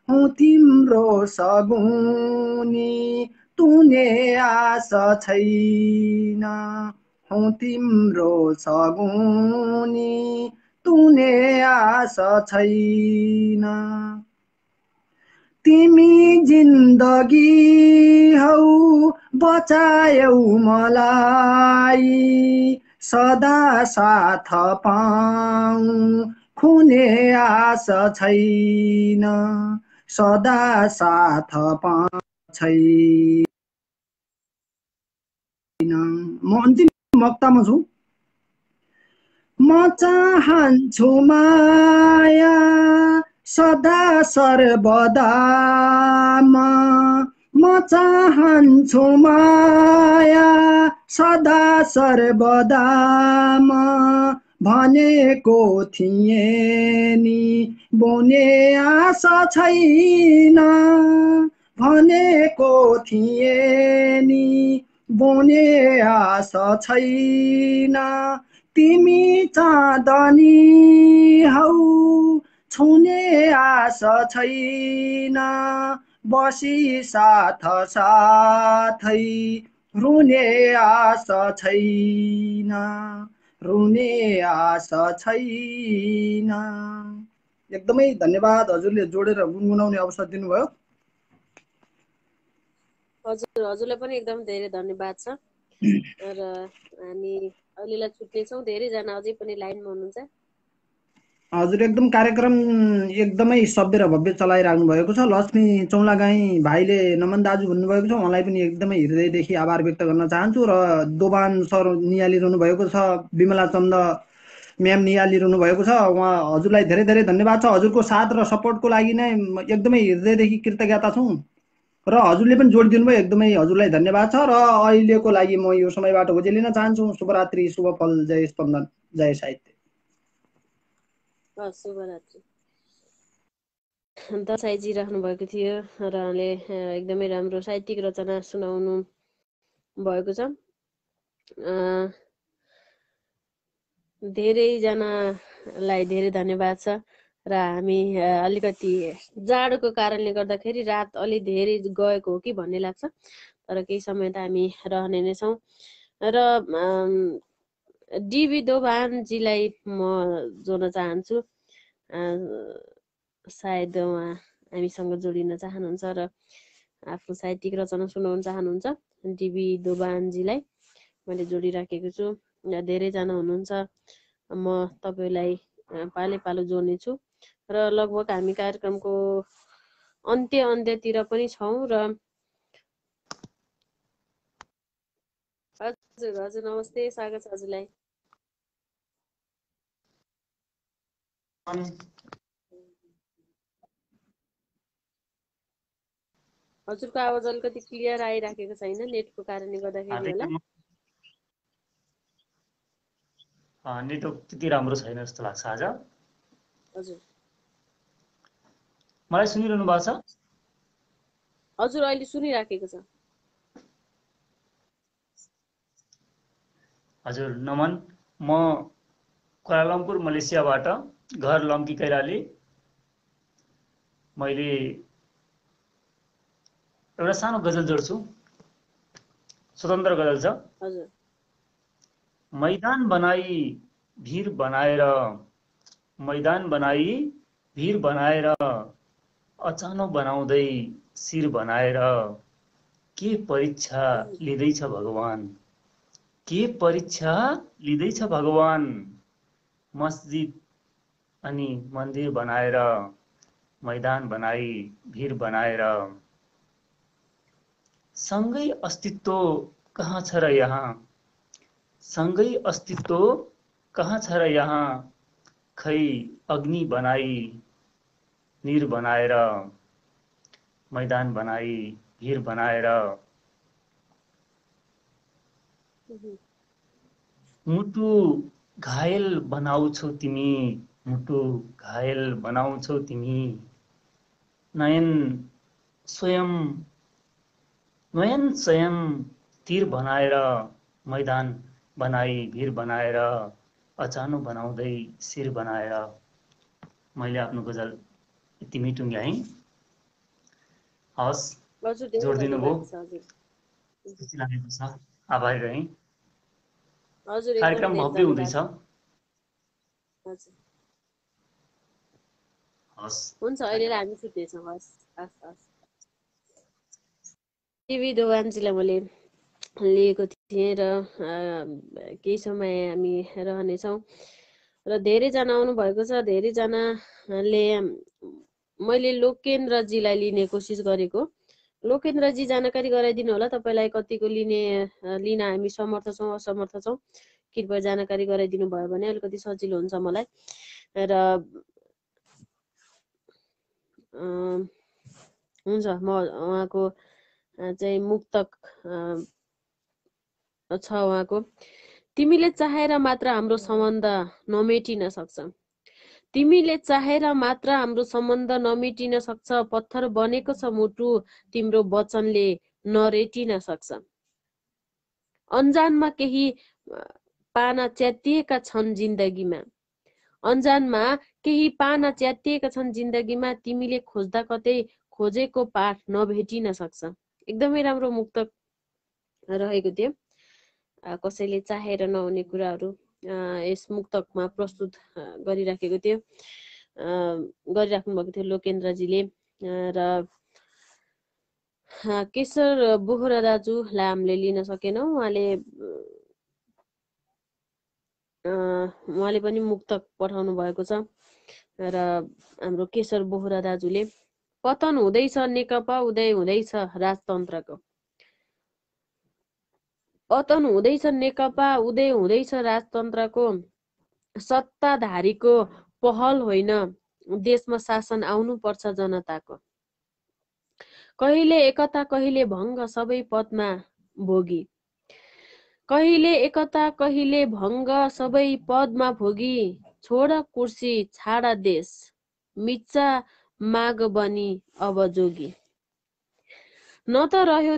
हुँ तिम्रो सगुनी तुने आश छैन। हुँ तिम्रो सगुनी तुने आश छैन। तिमी जिन्दगी हौ बचायौ मलाई, सदा साथ पाऊँ खुने आश छैन। सदा साथ पाऊँ छैन। म अन्तिम वक्तामा छु। म चाहन्छु माया सदा सर्वदामा, म चाहन्छु माया सदा सर्वदामा। भनेको थिएँ नि बोने आश छैन, भनेको थिएँ नि बोने आश छैन। तिमी चाँदनी हौ छुने आश छैन, बसी साथ साथै रुने आश छैन। रुने आश छैन। एकदमै धन्यवाद हजुरले जोडेर गुनगुनाउने अवसर दिनुभयो। हजुर, हजुरलाई पनि एकदम धेरै धन्यवाद छ। र हामी अहिलेलाई छुट्नेछौँ। धेरैजना अझै पनि लाइनमा हुनुहुन्छ। हजुर, एकदम कार्यक्रम एकदमै सभ्य र भव्य चलाइराख्नु भएको छ। लक्ष्मी चौलागाई भाइले नमन दाजु भन्नुभएको छ, उहाँलाई पनि एकदमै हृदयदेखि आभार व्यक्त गर्न चाहन्छु। र दोबान सर निहालिरहनु भएको छ, विमला चन्द म्याम निहालिरहनु भएको छ, उहाँ हजुरलाई धेरै धेरै धन्यवाद छ। हजुरको साथ र सपोर्टको लागि नै एकदमै हृदयदेखि कृतज्ञता छौँ र हजुरले पनि जोडिदिनु भयो, एकदमै हजुरलाई धन्यवाद छ। र अहिलेको लागि म यो समयबाट ओझेलिन चाहन्छु। शुभरात्रि, शुभ फल, जय स्पन्दन, जय साहित्य। शुभरात्रि। दसाईजी राख्नु भएको थियो र उहाँले एकदमै राम्रो साहित्यिक रचना सुनाउनु भएको छ। धेरैजनालाई धेरै धन्यवाद छ। र हामी अलिकति जाडोको कारणले गर्दाखेरि रात अलि धेरै गएको हो कि भन्ने लाग्छ, तर केही समय त हामी रहने नै छौँ। र डिबी दोभानजीलाई म जोड्न चाहन्छु। सायद उहाँ हामीसँग जोडिन चाहनुहुन्छ र आफ्नो साहित्यिक रचना सुनाउन चाहनुहुन्छ। डिबी दोबानजीलाई मैले जोडिराखेको छु। धेरैजना हुनुहुन्छ, म तपाईँलाई पाले पालो जोड्नेछु र लगभग हामी कार्यक्रमको अन्त्यतिर पनि छौँ र हजुर हजुर नमस्ते, स्वागत छ हजुरलाई। हजुरको आवाज अलिकति क्लियर आइराखेको छैन, नेटको कारणले गर्दाखेरि होला। नेटवर्क त्यति राम्रो छैन जस्तो लाग्छ आज। हजुर मलाई सुनिरहनु भएको छ? हजुर अहिले सुनिराखेको छ। हजुर नमन, म कुआलालम्पुर मलेसियाबाट घर लम्की कैलाली। मैले एउटा सानो गजल जोड्छु, स्वतन्त्र गजल छ। हजुर। मैदान बनाई भिर बनाएर, मैदान बनाई भिर बनाएर, अचानो बनाउँदै शिर बनाएर, के परीक्षा लिँदैछ भगवान, के परीक्षा लिँदैछ भगवान। मस्जिद अनि मन्दिर बनाएर, मैदान बनाई भिर बनाएर, सँगै अस्तित्व कहाँ छ र यहाँ, सँगै अस्तित्व कहाँ छ र यहाँ। खै अग्नि बनाई निर बनाएर, मैदान बनाई भिर बनाएर, मुटु घायल बनाउँछौ तिमी, मुटु घायल बनाउँछौ तिमी। नयन स्वयं तीर बनाएर, मैदान बनाई भिर बनाएर, अचानो बनाउँदै शिर बनाएर। मैले आफ्नो गजल यतिमै टुङ्ग्याएँ। हवस्, जोडिदिनु भयो, खुसी लागेको छ, आभारी रहेँ। कार्यक्रम भव्य हुँदैछ। हुन्छ, अहिले हामी छुट्दैछौँ। हस् हस् हस्। टिभी दोभानजीलाई मैले लिएको थिएँ र केही समय हामी रहनेछौँ र धेरैजना आउनुभएको छ। धेरैजनाले मैले लोकेन्द्रजीलाई लिने कोसिस गरेको। लोकेन्द्रजी जानकारी गराइदिनु होला, तपाईँलाई कतिको लिन हामी समर्थ छौँ असमर्थ छौँ। कृपया जानकारी गराइदिनु भयो भने अलिकति सजिलो हुन्छ मलाई। र हुन्छ, म उहाँको चाहिँ मुक्तक छ उहाँको। तिमीले चाहेर मात्र हाम्रो सम्बन्ध नमेटिन सक्छ, तिमीले चाहेर मात्र हाम्रो सम्बन्ध नमेटिन सक्छ। पत्थर बनेको छ मुटु, तिम्रो वचनले नरेटिन सक्छ। अन्जानमा केही पाना च्यातिएका छन् जिन्दगीमा, अन्जानमा केही पाना च्यातिएका छन् जिन्दगीमा। तिमीले खोज्दा कतै खोजेको पाठ नभेटिन सक्छ। एकदमै राम्रो मुक्तक रहेको थियो। कसैले चाहेर नहुने कुराहरू यस मुक्तकमा प्रस्तुत गरिराखेको थियो, गरिराख्नु भएको थियो लोकेन्द्रजीले। र केशर बोहरा दाजुलाई हामीले लिन सकेनौँ। उहाँले पनि मुक्तक पठाउनु भएको छ। र हाम्रो केशर बोहरा दाजुले पतन हुँदैछ नेकपा, उदय हुँदैछ राजतन्त्रको, पतन हुँदैछ नेकपा, उदय हुँदैछ राजतन्त्रको। सत्ताधारीको पहल होइन, देशमा शासन आउनुपर्छ जनताको। कहिले एकता कहिले भङ्ग, सबै पदमा भोगी, कहिले एकता कहिले भङ्ग, सबै पदमा भोगी। छोड कुर्सी छाड देश, मिच्चा माग बनी अब जोगी। न त रह्यो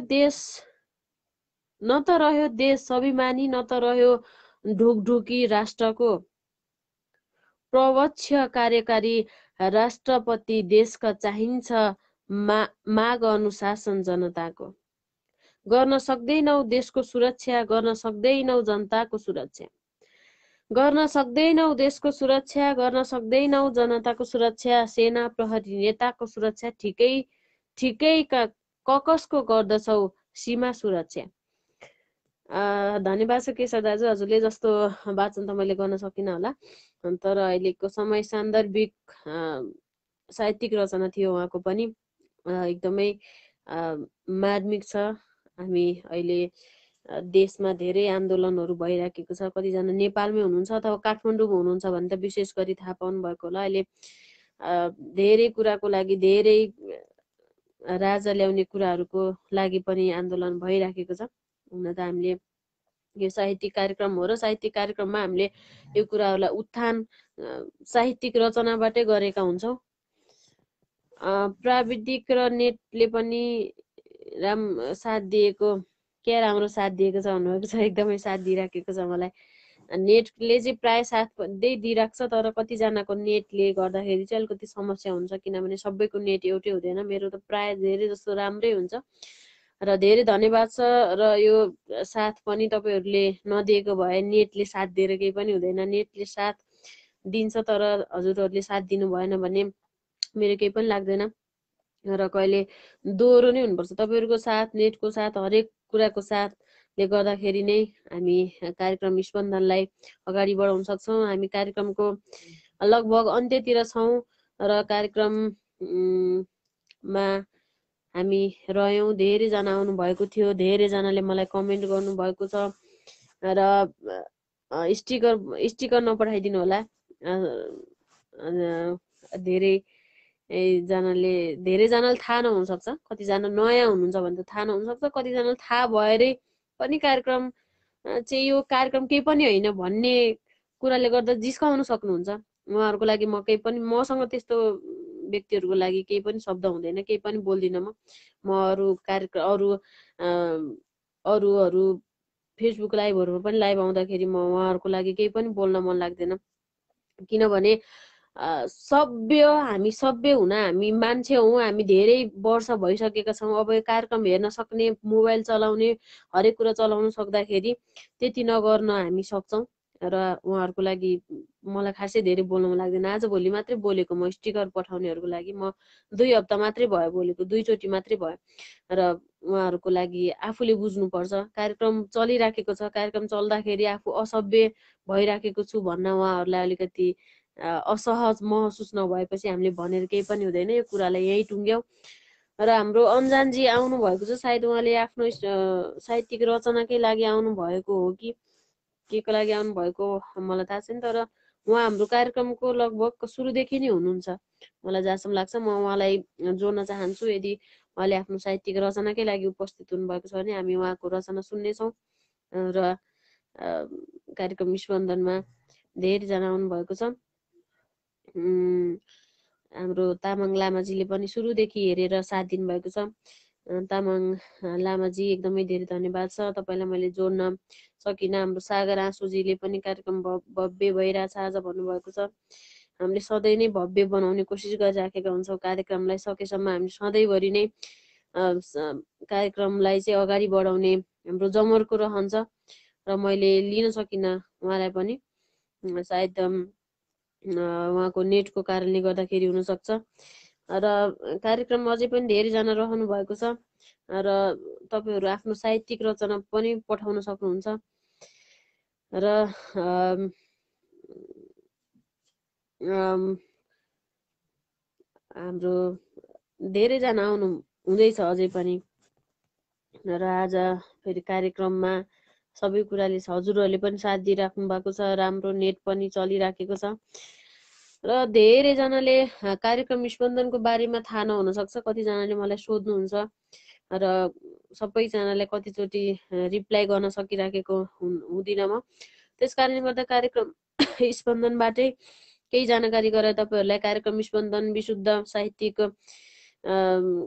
देश स्वाभिमानी, न त रह्यो ढुकढुकी राष्ट्रको। प्रवक्ष कार्यकारी राष्ट्रपति देशका चाहिन्छ, माग अनुशासन जनताको। गर्न सक्दैनौ देशको सुरक्षा, गर्न सक्दैनौ जनताको सुरक्षा, गर्न सक्दैनौ देशको सुरक्षा, गर्न सक्दैनौ जनताको सुरक्षा। सेना प्रहरी नेताको सुरक्षा ठिकै ककसको गर्दछौ, सीमा सुरक्षा। धन्यवाद छ केशव दाजु, हजुरले जस्तो वाचन त मैले गर्न सकिनँ होला, तर अहिलेको समय सान्दर्भिक साहित्यिक रचना थियो उहाँको पनि, एकदमै मार्मिक छ। हामी अहिले देशमा धेरै आन्दोलनहरू भइराखेको छ, कतिजना नेपालमै हुनुहुन्छ अथवा काठमाडौँमा हुनुहुन्छ भने त विशेष गरी थाहा पाउनु भएको होला। अहिले धेरै कुराको लागि, धेरै राजा ल्याउने कुराहरूको लागि पनि आन्दोलन भइराखेको छ। हुन त हामीले यो साहित्यिक कार्यक्रम हो र साहित्यिक कार्यक्रममा हामीले यो कुराहरूलाई उत्थान साहित्यिक रचनाबाटै गरेका हुन्छौँ। प्राविधिक र नेटले पनि साथ दिएको, क्या राम्रो साथ दिएको छ भन्नुभएको छ, एकदमै साथ दिइराखेको छ मलाई। नेटले चाहिँ प्राय साथ दिइरहेको छ, तर कतिजनाको नेटले गर्दाखेरि चाहिँ अलिकति समस्या हुन्छ, किनभने सबैको नेट एउटै हुँदैन। मेरो त प्राय धेरै जस्तो राम्रै हुन्छ र धेरै धन्यवाद छ। र यो साथ पनि तपाईँहरूले नदिएको भए नेटले साथ दिएर केही पनि हुँदैन। नेटले साथ दिन्छ, तर हजुरहरूले साथ दिनु भएन भने मेरो केही पनि लाग्दैन र कहिले दोहोरो नै हुनुपर्छ। तपाईँहरूको साथ, नेटको साथ, हरेक कुराको साथले गर्दाखेरि नै हामी कार्यक्रम स्पन्दनलाई अगाडि बढाउन सक्छौँ। हामी कार्यक्रमको लगभग अन्त्यतिर छौँ र कार्यक्रममा हामी रह्यौँ। धेरैजना आउनु भएको थियो, धेरैजनाले मलाई कमेन्ट गर्नुभएको छ र स्टिकर नपठाइदिनु होला। धेरैजनाले थाहा नहुनसक्छ, कतिजना नयाँ हुनुहुन्छ भने त थाहा नहुनसक्छ, कतिजनाले थाहा भएरै पनि कार्यक्रम चाहिँ यो कार्यक्रम केही पनि होइन भन्ने कुराले गर्दा जिस्काउन सक्नुहुन्छ। उहाँहरूको लागि म केही पनि, मसँग त्यस्तो व्यक्तिहरूको लागि केही पनि शब्द हुँदैन, केही पनि बोल्दिनँ। म अरू कार्यक्रम अरू फेसबुक लाइभहरूमा पनि लाइभ आउँदाखेरि म उहाँहरूको लागि केही पनि बोल्न मन लाग्दैन, किनभने हामी सभ्य हुन, हामी मान्छे हौँ, हामी धेरै वर्ष भइसकेका छौँ। अब यो कार्यक्रम हेर्न सक्ने, मोबाइल चलाउने, हरेक कुरा चलाउन सक्दाखेरि त्यति नगर्न हामी सक्छौँ। र उहाँहरूको लागि मलाई खासै धेरै बोल्न मन लाग्दैन। आजभोलि मात्रै बोलेको म स्टिकर पठाउनेहरूको लागि, म 2 हप्ता मात्रै भयो बोलेको, 2 चोटि मात्रै भयो। र उहाँहरूको लागि आफूले बुझ्नुपर्छ, कार्यक्रम चलिराखेको छ, कार्यक्रम चल्दाखेरि आफू असभ्य भइराखेको छु भन्न उहाँहरूलाई अलिकति असहज महसुस नभएपछि हामीले भनेर केही पनि हुँदैन। यो कुरालाई यहीँ टुङ्ग्यौँ। र हाम्रो अन्जानजी आउनु भएको छ, सायद उहाँले आफ्नो साहित्यिक रचनाकै लागि आउनु भएको हो कि के को लागि आउनु भएको मलाई थाहा छैन, तर उहाँ हाम्रो कार्यक्रमको लगभग सुरुदेखि नै हुनुहुन्छ मलाई जहाँसम्म लाग्छ। म उहाँलाई जोड्न चाहन्छु। यदि उहाँले आफ्नो साहित्यिक रचनाकै लागि उपस्थित हुनुभएको छ भने हामी उहाँको रचना सुन्नेछौँ। र कार्यक्रम स्पन्दनमा धेरैजना आउनुभएको छ। हाम्रो तामाङ लामाजीले पनि सुरुदेखि हेरेर साथ दिनुभएको छ। तामाङ लामाजी एकदमै धेरै धन्यवाद छ, तपाईँलाई मैले जोड्न सकिनँ। हाम्रो सागर आँसुजीले पनि कार्यक्रम भव्य भइरहेछ आज भन्नुभएको छ। हामीले सधैँ नै भव्य बनाउने कोसिस गरिराखेका हुन्छौँ कार्यक्रमलाई, सकेसम्म हामी सधैँभरि नै कार्यक्रमलाई चाहिँ अगाडि बढाउने हाम्रो जमर्को रहन्छ। र मैले लिन सकिनँ उहाँलाई पनि, सायद उहाँको नेटको कारणले गर्दाखेरि हुनसक्छ। र कार्यक्रम अझै पनि धेरैजना रहनु भएको छ र तपाईँहरू आफ्नो साहित्यिक रचना पनि पठाउन सक्नुहुन्छ। र हाम्रो धेरैजना आउनु हुँदैछ अझै पनि। र आज फेरि कार्यक्रममा सबै कुराले हजुरहरूले पनि साथ दिइराख्नु भएको छ, राम्रो नेट पनि चलिराखेको छ। र धेरैजनाले कार्यक्रम स्पन्दनको बारेमा थाहा नहुन सक्छ, कतिजनाले मलाई सोध्नुहुन्छ र सबैजनालाई कतिचोटि रिप्लाई गर्न सकिराखेको हुँदिनँ म। त्यस कारणले गर्दा कार्यक्रम स्पन्दनबाटै केही जानकारी गराए तपाईँहरूलाई। कार्यक्रम स्पन्दन विशुद्ध साहित्यिक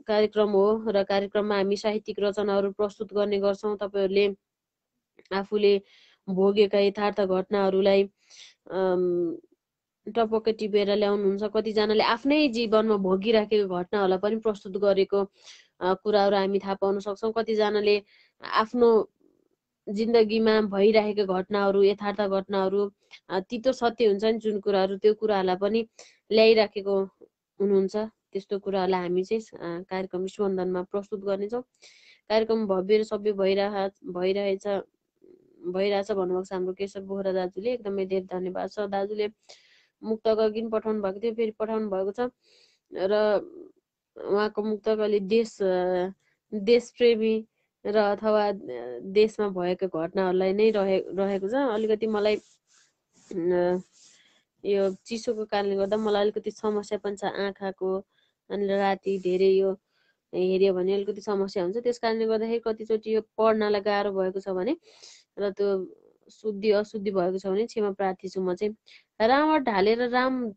कार्यक्रम हो र कार्यक्रममा हामी साहित्यिक रचनाहरू प्रस्तुत गर्ने गर्छौँ। तपाईँहरूले आफूले भोगेका यथार्थ घटनाहरूलाई टपक्कै टिपेर ल्याउनुहुन्छ, कतिजनाले आफ्नै जीवनमा भोगिराखेको घटनाहरूलाई पनि प्रस्तुत गरेको कुराहरू हामी थाहा पाउन सक्छौँ। कतिजनाले आफ्नो जिन्दगीमा भइरहेको घटनाहरू, यथार्थ घटनाहरू, तितो सत्य हुन्छ नि जुन कुराहरू, त्यो कुराहरूलाई पनि ल्याइराखेको हुनुहुन्छ। त्यस्तो कुराहरूलाई हामी चाहिँ कार्यक्रम स्पन्दनमा प्रस्तुत गर्नेछौँ। कार्यक्रम भव्य र सभ्य भइरहेछ भन्नुभएको छ हाम्रो केशव बोहरा दाजुले। एकदमै धेरै धन्यवाद छ। दाजुले मुक्तक अघि पनि पठाउनु भएको थियो, फेरि पठाउनु भएको छ र उहाँको मुक्तक अलि देशप्रेमी र अथवा देशमा भएका घटनाहरूलाई नै रहेको छ। अलिकति मलाई यो चिसोको कारणले गर्दा मलाई अलिकति समस्या पनि छ आँखाको, अनि राति धेरै यो हेऱ्यो भने अलिकति समस्या हुन्छ। त्यस कारणले गर्दाखेरि कतिचोटि यो पढ्नलाई गाह्रो भएको छ भने र त्यो शुद्धि अशुद्धि भएको छ भने क्षमा प्रार्थी छु। म चाहिँ रावण ढालेर राम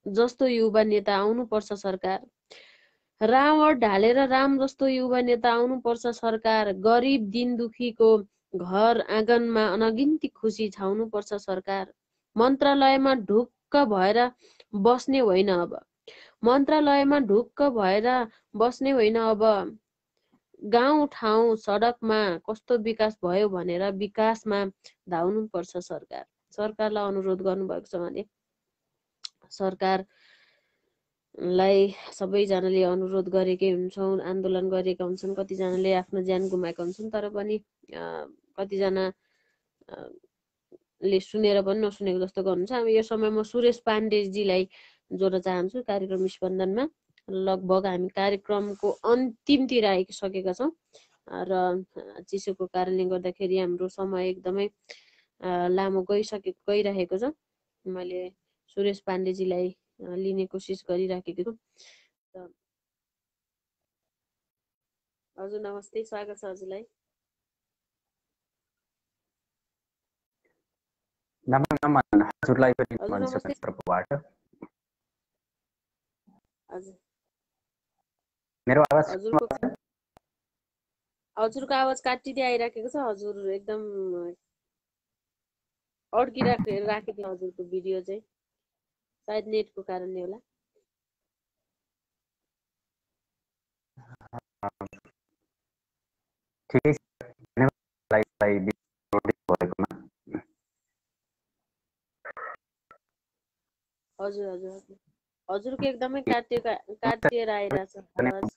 जस्तो युवा नेता आउनुपर्छ सरकार। रावण ढालेर राम जस्तो युवा नेता आउनुपर्छ सरकार। गरिब दिन दुखीको घर आँगनमा अनगिन्ती खुसी छाउनुपर्छ सरकार। मन्त्रालयमा ढुक्क भएर बस्ने होइन अब। मन्त्रालयमा ढुक्क भएर बस्ने होइन अब। गाउँ ठाउँ सडकमा कस्तो विकास भयो भनेर विकासमा धाउनुपर्छ सरकार। सरकारलाई अनुरोध गर्नुभएको छ भने सरकारलाई सबैजनाले अनुरोध गरेकै हुन्छौँ, आन्दोलन गरेका हुन्छन्, कतिजनाले आफ्नो ज्यान गुमाएका हुन्छन्, तर पनि कतिजनाले सुनेर पनि नसुनेको जस्तो गर्नुहुन्छ। अब यो समय म सुरेश पाण्डेजीलाई जोड्न चाहन्छु कार्यक्रम स्पन्दनमा। लगभग हामी कार्यक्रमको अन्तिमतिर आइसकेका छौँ र चिसोको कारणले गर्दाखेरि हाम्रो समय एकदमै लामो गइरहेको छ। मैले सुरेश पाण्डेजीलाई लिने कोसिस गरिराखेको छु। हजुर नमस्ते, स्वागत छ हजुरलाई। नमन हजुरलाई पनि मञ्चको तर्फबाट। हजुर मेरो आवाज हजुरको आवाज काटिँदै आइराखेको छ। हजुर एकदम अड्किराखेको हजुरको भिडियो चाहिँ सायद नेटको कारणले होला। ठिकै छ, धन्यवाद। हजुर हजुर हजुर हजुरको एकदमै काटिएर आइरहेछ आवाज।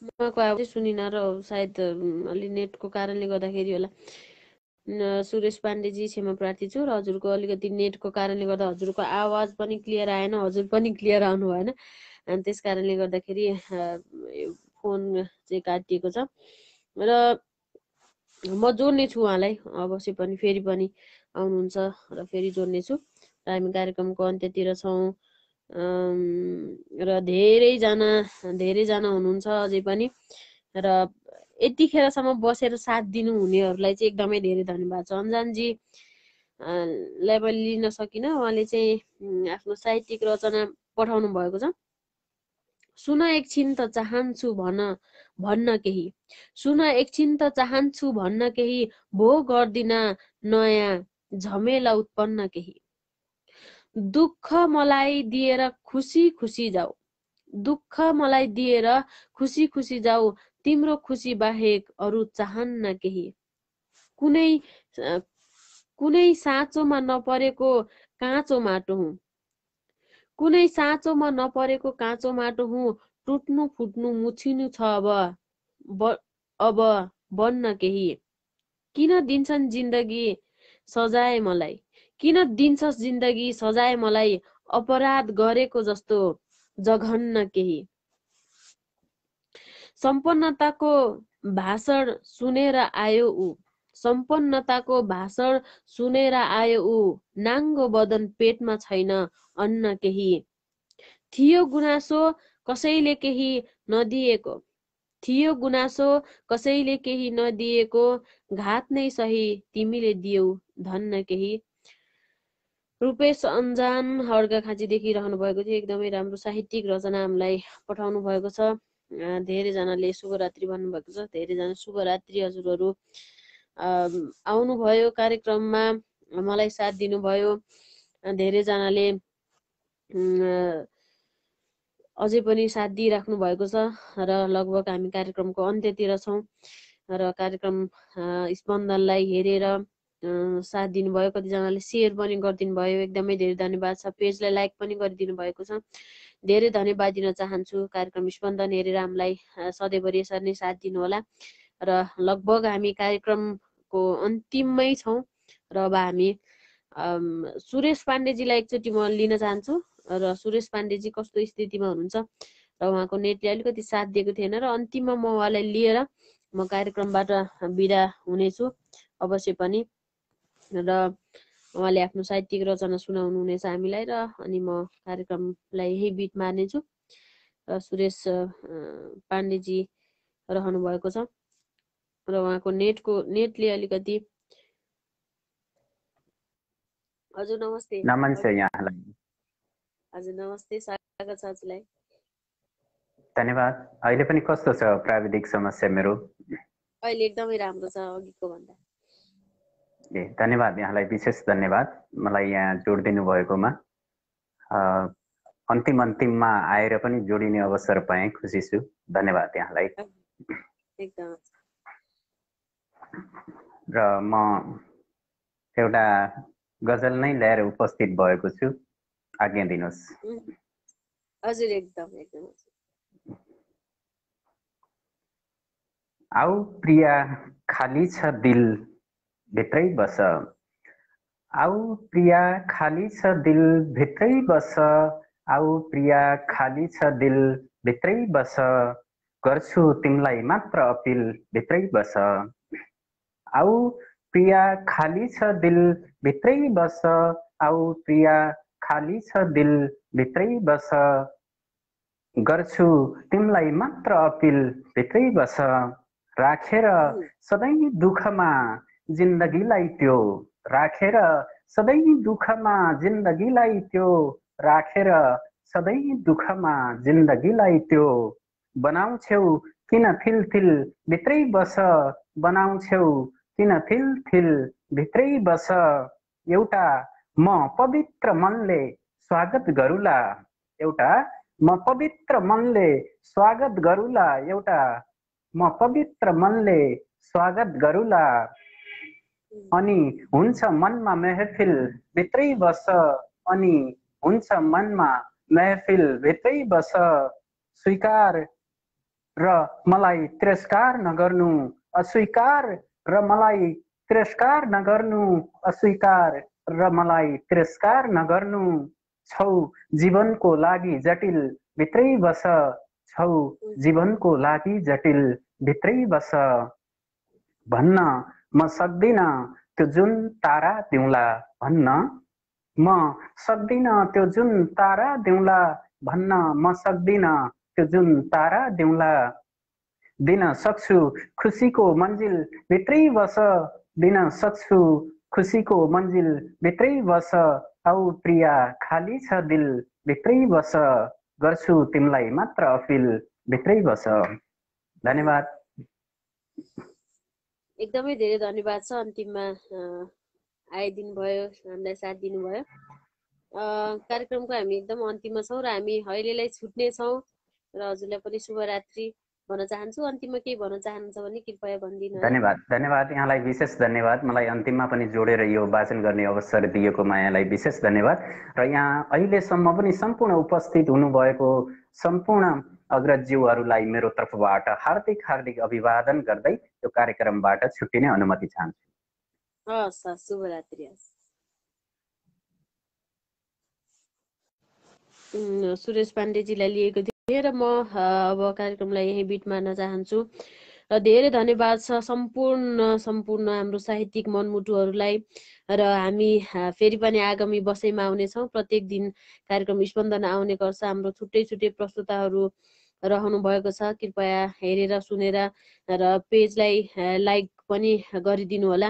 उहाँको आवाज सुनिन र सायद अलि नेटको कारणले गर्दाखेरि होला। सुरेश पाण्डेजी क्षमा प्रार्थी छु र हजुरको अलिकति नेटको कारणले गर्दा हजुरको आवाज पनि क्लियर आएन, हजुर पनि क्लियर आउनु भएन, अनि त्यस कारणले गर्दाखेरि फोन चाहिँ काटिएको छ। र म जोड्ने छु उहाँलाई अवश्य पनि, फेरि पनि आउनुहुन्छ र फेरि जोड्ने छु। र हामी कार्यक्रमको अन्त्यतिर छौँ र धेरैजना हुनुहुन्छ अझै पनि, र यतिखेरसम्म बसेर साथ दिनु हुनेहरूलाई चाहिँ एकदमै धेरै धन्यवाद छ। अन्जानजी लाई मैले लिन सकिनँ, उहाँले चाहिँ आफ्नो साहित्यिक रचना पठाउनु भएको छ। सुन एकछिन त चाहन्छु भन्न केही, सुन एकछिन त चाहन्छु भन्न केही, भो गर्दिन नयाँ झमेला उत्पन्न केही। दुःख मलाई दिएर खुसी खुसी जाऊ, दुःख मलाई दिएर खुसी खुसी जाऊ, तिम्रो खुसी बाहेक अरू चाहन्न केही। कुनै साँचोमा नपरेको काँचो माटो हुँ, कुनै साँचोमा नपरेको काँचो माटो हुँ, टुट्नु फुट्नु मुछिनु छ अब बन्न केही। किन दिन्छन् जिन्दगी सजाए मलाई, किन दिन्छस् जिन्दगी सजाए मलाई, अपराध गरेको जस्तो जघन्न केही। सम्पन्नताको भाषण सुनेर आयो ऊ, सम्पन्नताको भाषण सुनेर आयो ऊ, नाङ्गो बदन पेटमा छैन अन्न केही। थियो गुनासो कसैले केही नदिएको, थियो गुनासो कसैले केही नदिएको, घात नै सही तिमीले दियौ धन्न केही। रूपेश अन्जान अर्घाखाँचीदेखि रहनु भएको थियो। एकदमै राम्रो साहित्यिक रचना हामीलाई पठाउनु भएको छ। धेरैजनाले शुभरात्रि भन्नुभएको छ। धेरैजना शुभरात्रि हजुरहरू। आउनुभयो कार्यक्रममा, मलाई साथ दिनुभयो। धेरैजनाले अझै पनि साथ दिइराख्नु भएको छ र लगभग हामी कार्यक्रमको अन्त्यतिर छौँ र कार्यक्रम स्पन्दनलाई हेरेर साथ दिनुभयो, कतिजनाले सेयर पनि गरिदिनु भयो, एकदमै धेरै धन्यवाद छ। पेजलाई लाइक पनि गरिदिनु भएको छ, धेरै धन्यवाद दिन चाहन्छु। कार्यक्रम स्पन्दन हेरेर हामीलाई सधैँभरि यसरी नै साथ दिनुहोला। र लगभग हामी कार्यक्रमको अन्तिममै छौँ र अब हामी सुरेश पाण्डेजीलाई एकचोटि म लिन चाहन्छु। र सुरेश पाण्डेजी कस्तो स्थितिमा हुनुहुन्छ र उहाँको नेटले अलिकति साथ दिएको थिएन र अन्तिममा म उहाँलाई लिएर म कार्यक्रमबाट बिदा हुनेछु अवश्य पनि। र उहाँले आफ्नो साहित्यिक रचना सुनाउनु हुनेछ हामीलाई र अनि म कार्यक्रमलाई यही बिट मार्नेछु। र सुरेश पाण्डेजी रहनु भएको छ र उहाँको नेटले अलिकति। हजुर नमस्ते। नमस्ते यहाँलाई। हजुर नमस्ते, स्वागत छ हजुरलाई। धन्यवाद। अहिले पनि कस्तो छ प्राविधिक समस्या मेरो? अहिले एकदमै राम्रो छ अघिको भन्दा। ए धन्यवाद, यहाँलाई विशेष धन्यवाद मलाई यहाँ जोडिदिनु भएकोमा। अन्तिममा आएर पनि जोडिने अवसर पाएँ, खुसी छु। धन्यवाद यहाँलाई। एकदम। र म एउटा गजल नै ल्याएर उपस्थित भएको छु, आज्ञा दिनुहोस्। हजुर एकदम एकदम। आऊ प्रिया खाली छ दिल भित्रै बस, आऊ प्रिया खाली छ दिल भित्रै बस, आऊ प्रिया खाली छ दिल भित्रै बस, गर्छु तिमीलाई मात्र अपिल भित्रै बस, आऊ प्रिया खाली छ दिल भित्रै बस, आऊ प्रिया खाली छ दिल भित्रै बस, गर्छु तिमीलाई मात्र अपिल भित्रै बस, राखेर सधैँ दुःखमा जिन्दगीलाई त्यो, राखेर सधैँ दुःखमा जिन्दगीलाई त्यो, राखेर सधैँ दुःखमा जिन्दगीलाई त्यो, बनाउँछौ किन थिल थिल भित्रै बस, बनाउँछौ किन थिल थिल भित्रै बस, एउटा म पवित्र मनले स्वागत गरुला, एउटा म पवित्र मनले स्वागत गरुला, एउटा म पवित्र मनले स्वागत गरुला, अनि हुन्छ मनमा महफिल भित्रै बस, अनि हुन्छ मनमा महफिल भित्रै बस, स्वीकार र मलाई तिरस्कार नगर्नु, अस्वीकार र मलाई तिरस्कार नगर्नु, अस्वीकार र मलाई तिरस्कार नगर्नु, छौ जीवनको लागि जटिल भित्रै बस, छौ जीवनको लागि जटिल भित्रै बस, भन्न म सक्दिन त्यो जुन तारा दिउँला, भन्न म सक्दिन त्यो जुन तारा दिउँला, भन्न म सक्दिन त्यो जुन तारा दिउँला, दिन सक्छु खुसीको मन्जिल भित्रै बस, दिन सक्छु खुसीको मन्जिल भित्रै बस, आऊ प्रिया खाली छ दिल भित्रै बस, गर्छु तिमीलाई मात्र अपिल भित्रै बस। धन्यवाद। एकदमै धेरै धन्यवाद छ। अन्तिममा आइदिनु भयो, हामीलाई साथ दिनुभयो। कार्यक्रमको हामी एकदम अन्तिममा छौँ र हामी अहिलेलाई छुट्ने छौँ र हजुरलाई पनि शुभरात्रि भन्न चाहन्छु। अन्तिममा केही भन्न चाहनुहुन्छ भने कृपया भनिदिनु। धन्यवाद, धन्यवाद यहाँलाई विशेष धन्यवाद। मलाई अन्तिममा पनि जोडेर यो वाचन गर्ने अवसर दिएकोमा यहाँलाई विशेष धन्यवाद। र यहाँ अहिलेसम्म पनि सम्पूर्ण उपस्थित हुनुभएको सम्पूर्ण अग्रजज्यूहरूलाई मेरो तर्फबाट हार्दिक हार्दिक अभिवादन गर्दै यो कार्यक्रमबाट छुट्टिने अनुमति चाहन्छु। हस्, शुभरात्रि। सुरेश पाण्डेजीलाई लिएको थिएँ र म अब कार्यक्रमलाई यही बिट मार्न चाहन्छु। र धेरै धन्यवाद छ सम्पूर्ण हाम्रो साहित्यिक मनमुटुहरूलाई। र हामी फेरि पनि आगामी बसाइमा आउनेछौँ। प्रत्येक दिन कार्यक्रम स्पन्दन आउने गर्छ। हाम्रो छुट्टै छुट्टै प्रस्तुताहरू रहनु भएको छ। कृपया हेरेर सुनेर र पेजलाई लाइक पनि गरिदिनु होला।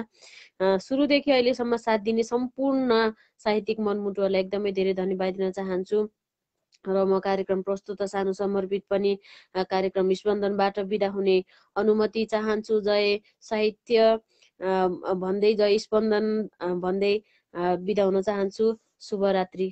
सुरुदेखि अहिलेसम्म साथ दिने सम्पूर्ण साहित्यिक मनमुटुहरूलाई एकदमै धेरै धन्यवाद दिन चाहन्छु। र म कार्यक्रम प्रस्तुत सानो समर्पित पनि कार्यक्रम स्पन्दनबाट बिदा हुने अनुमति चाहन्छु। जय साहित्य भन्दै, जय स्पन्दन भन्दै बिदा हुन चाहन्छु। शुभरात्रि।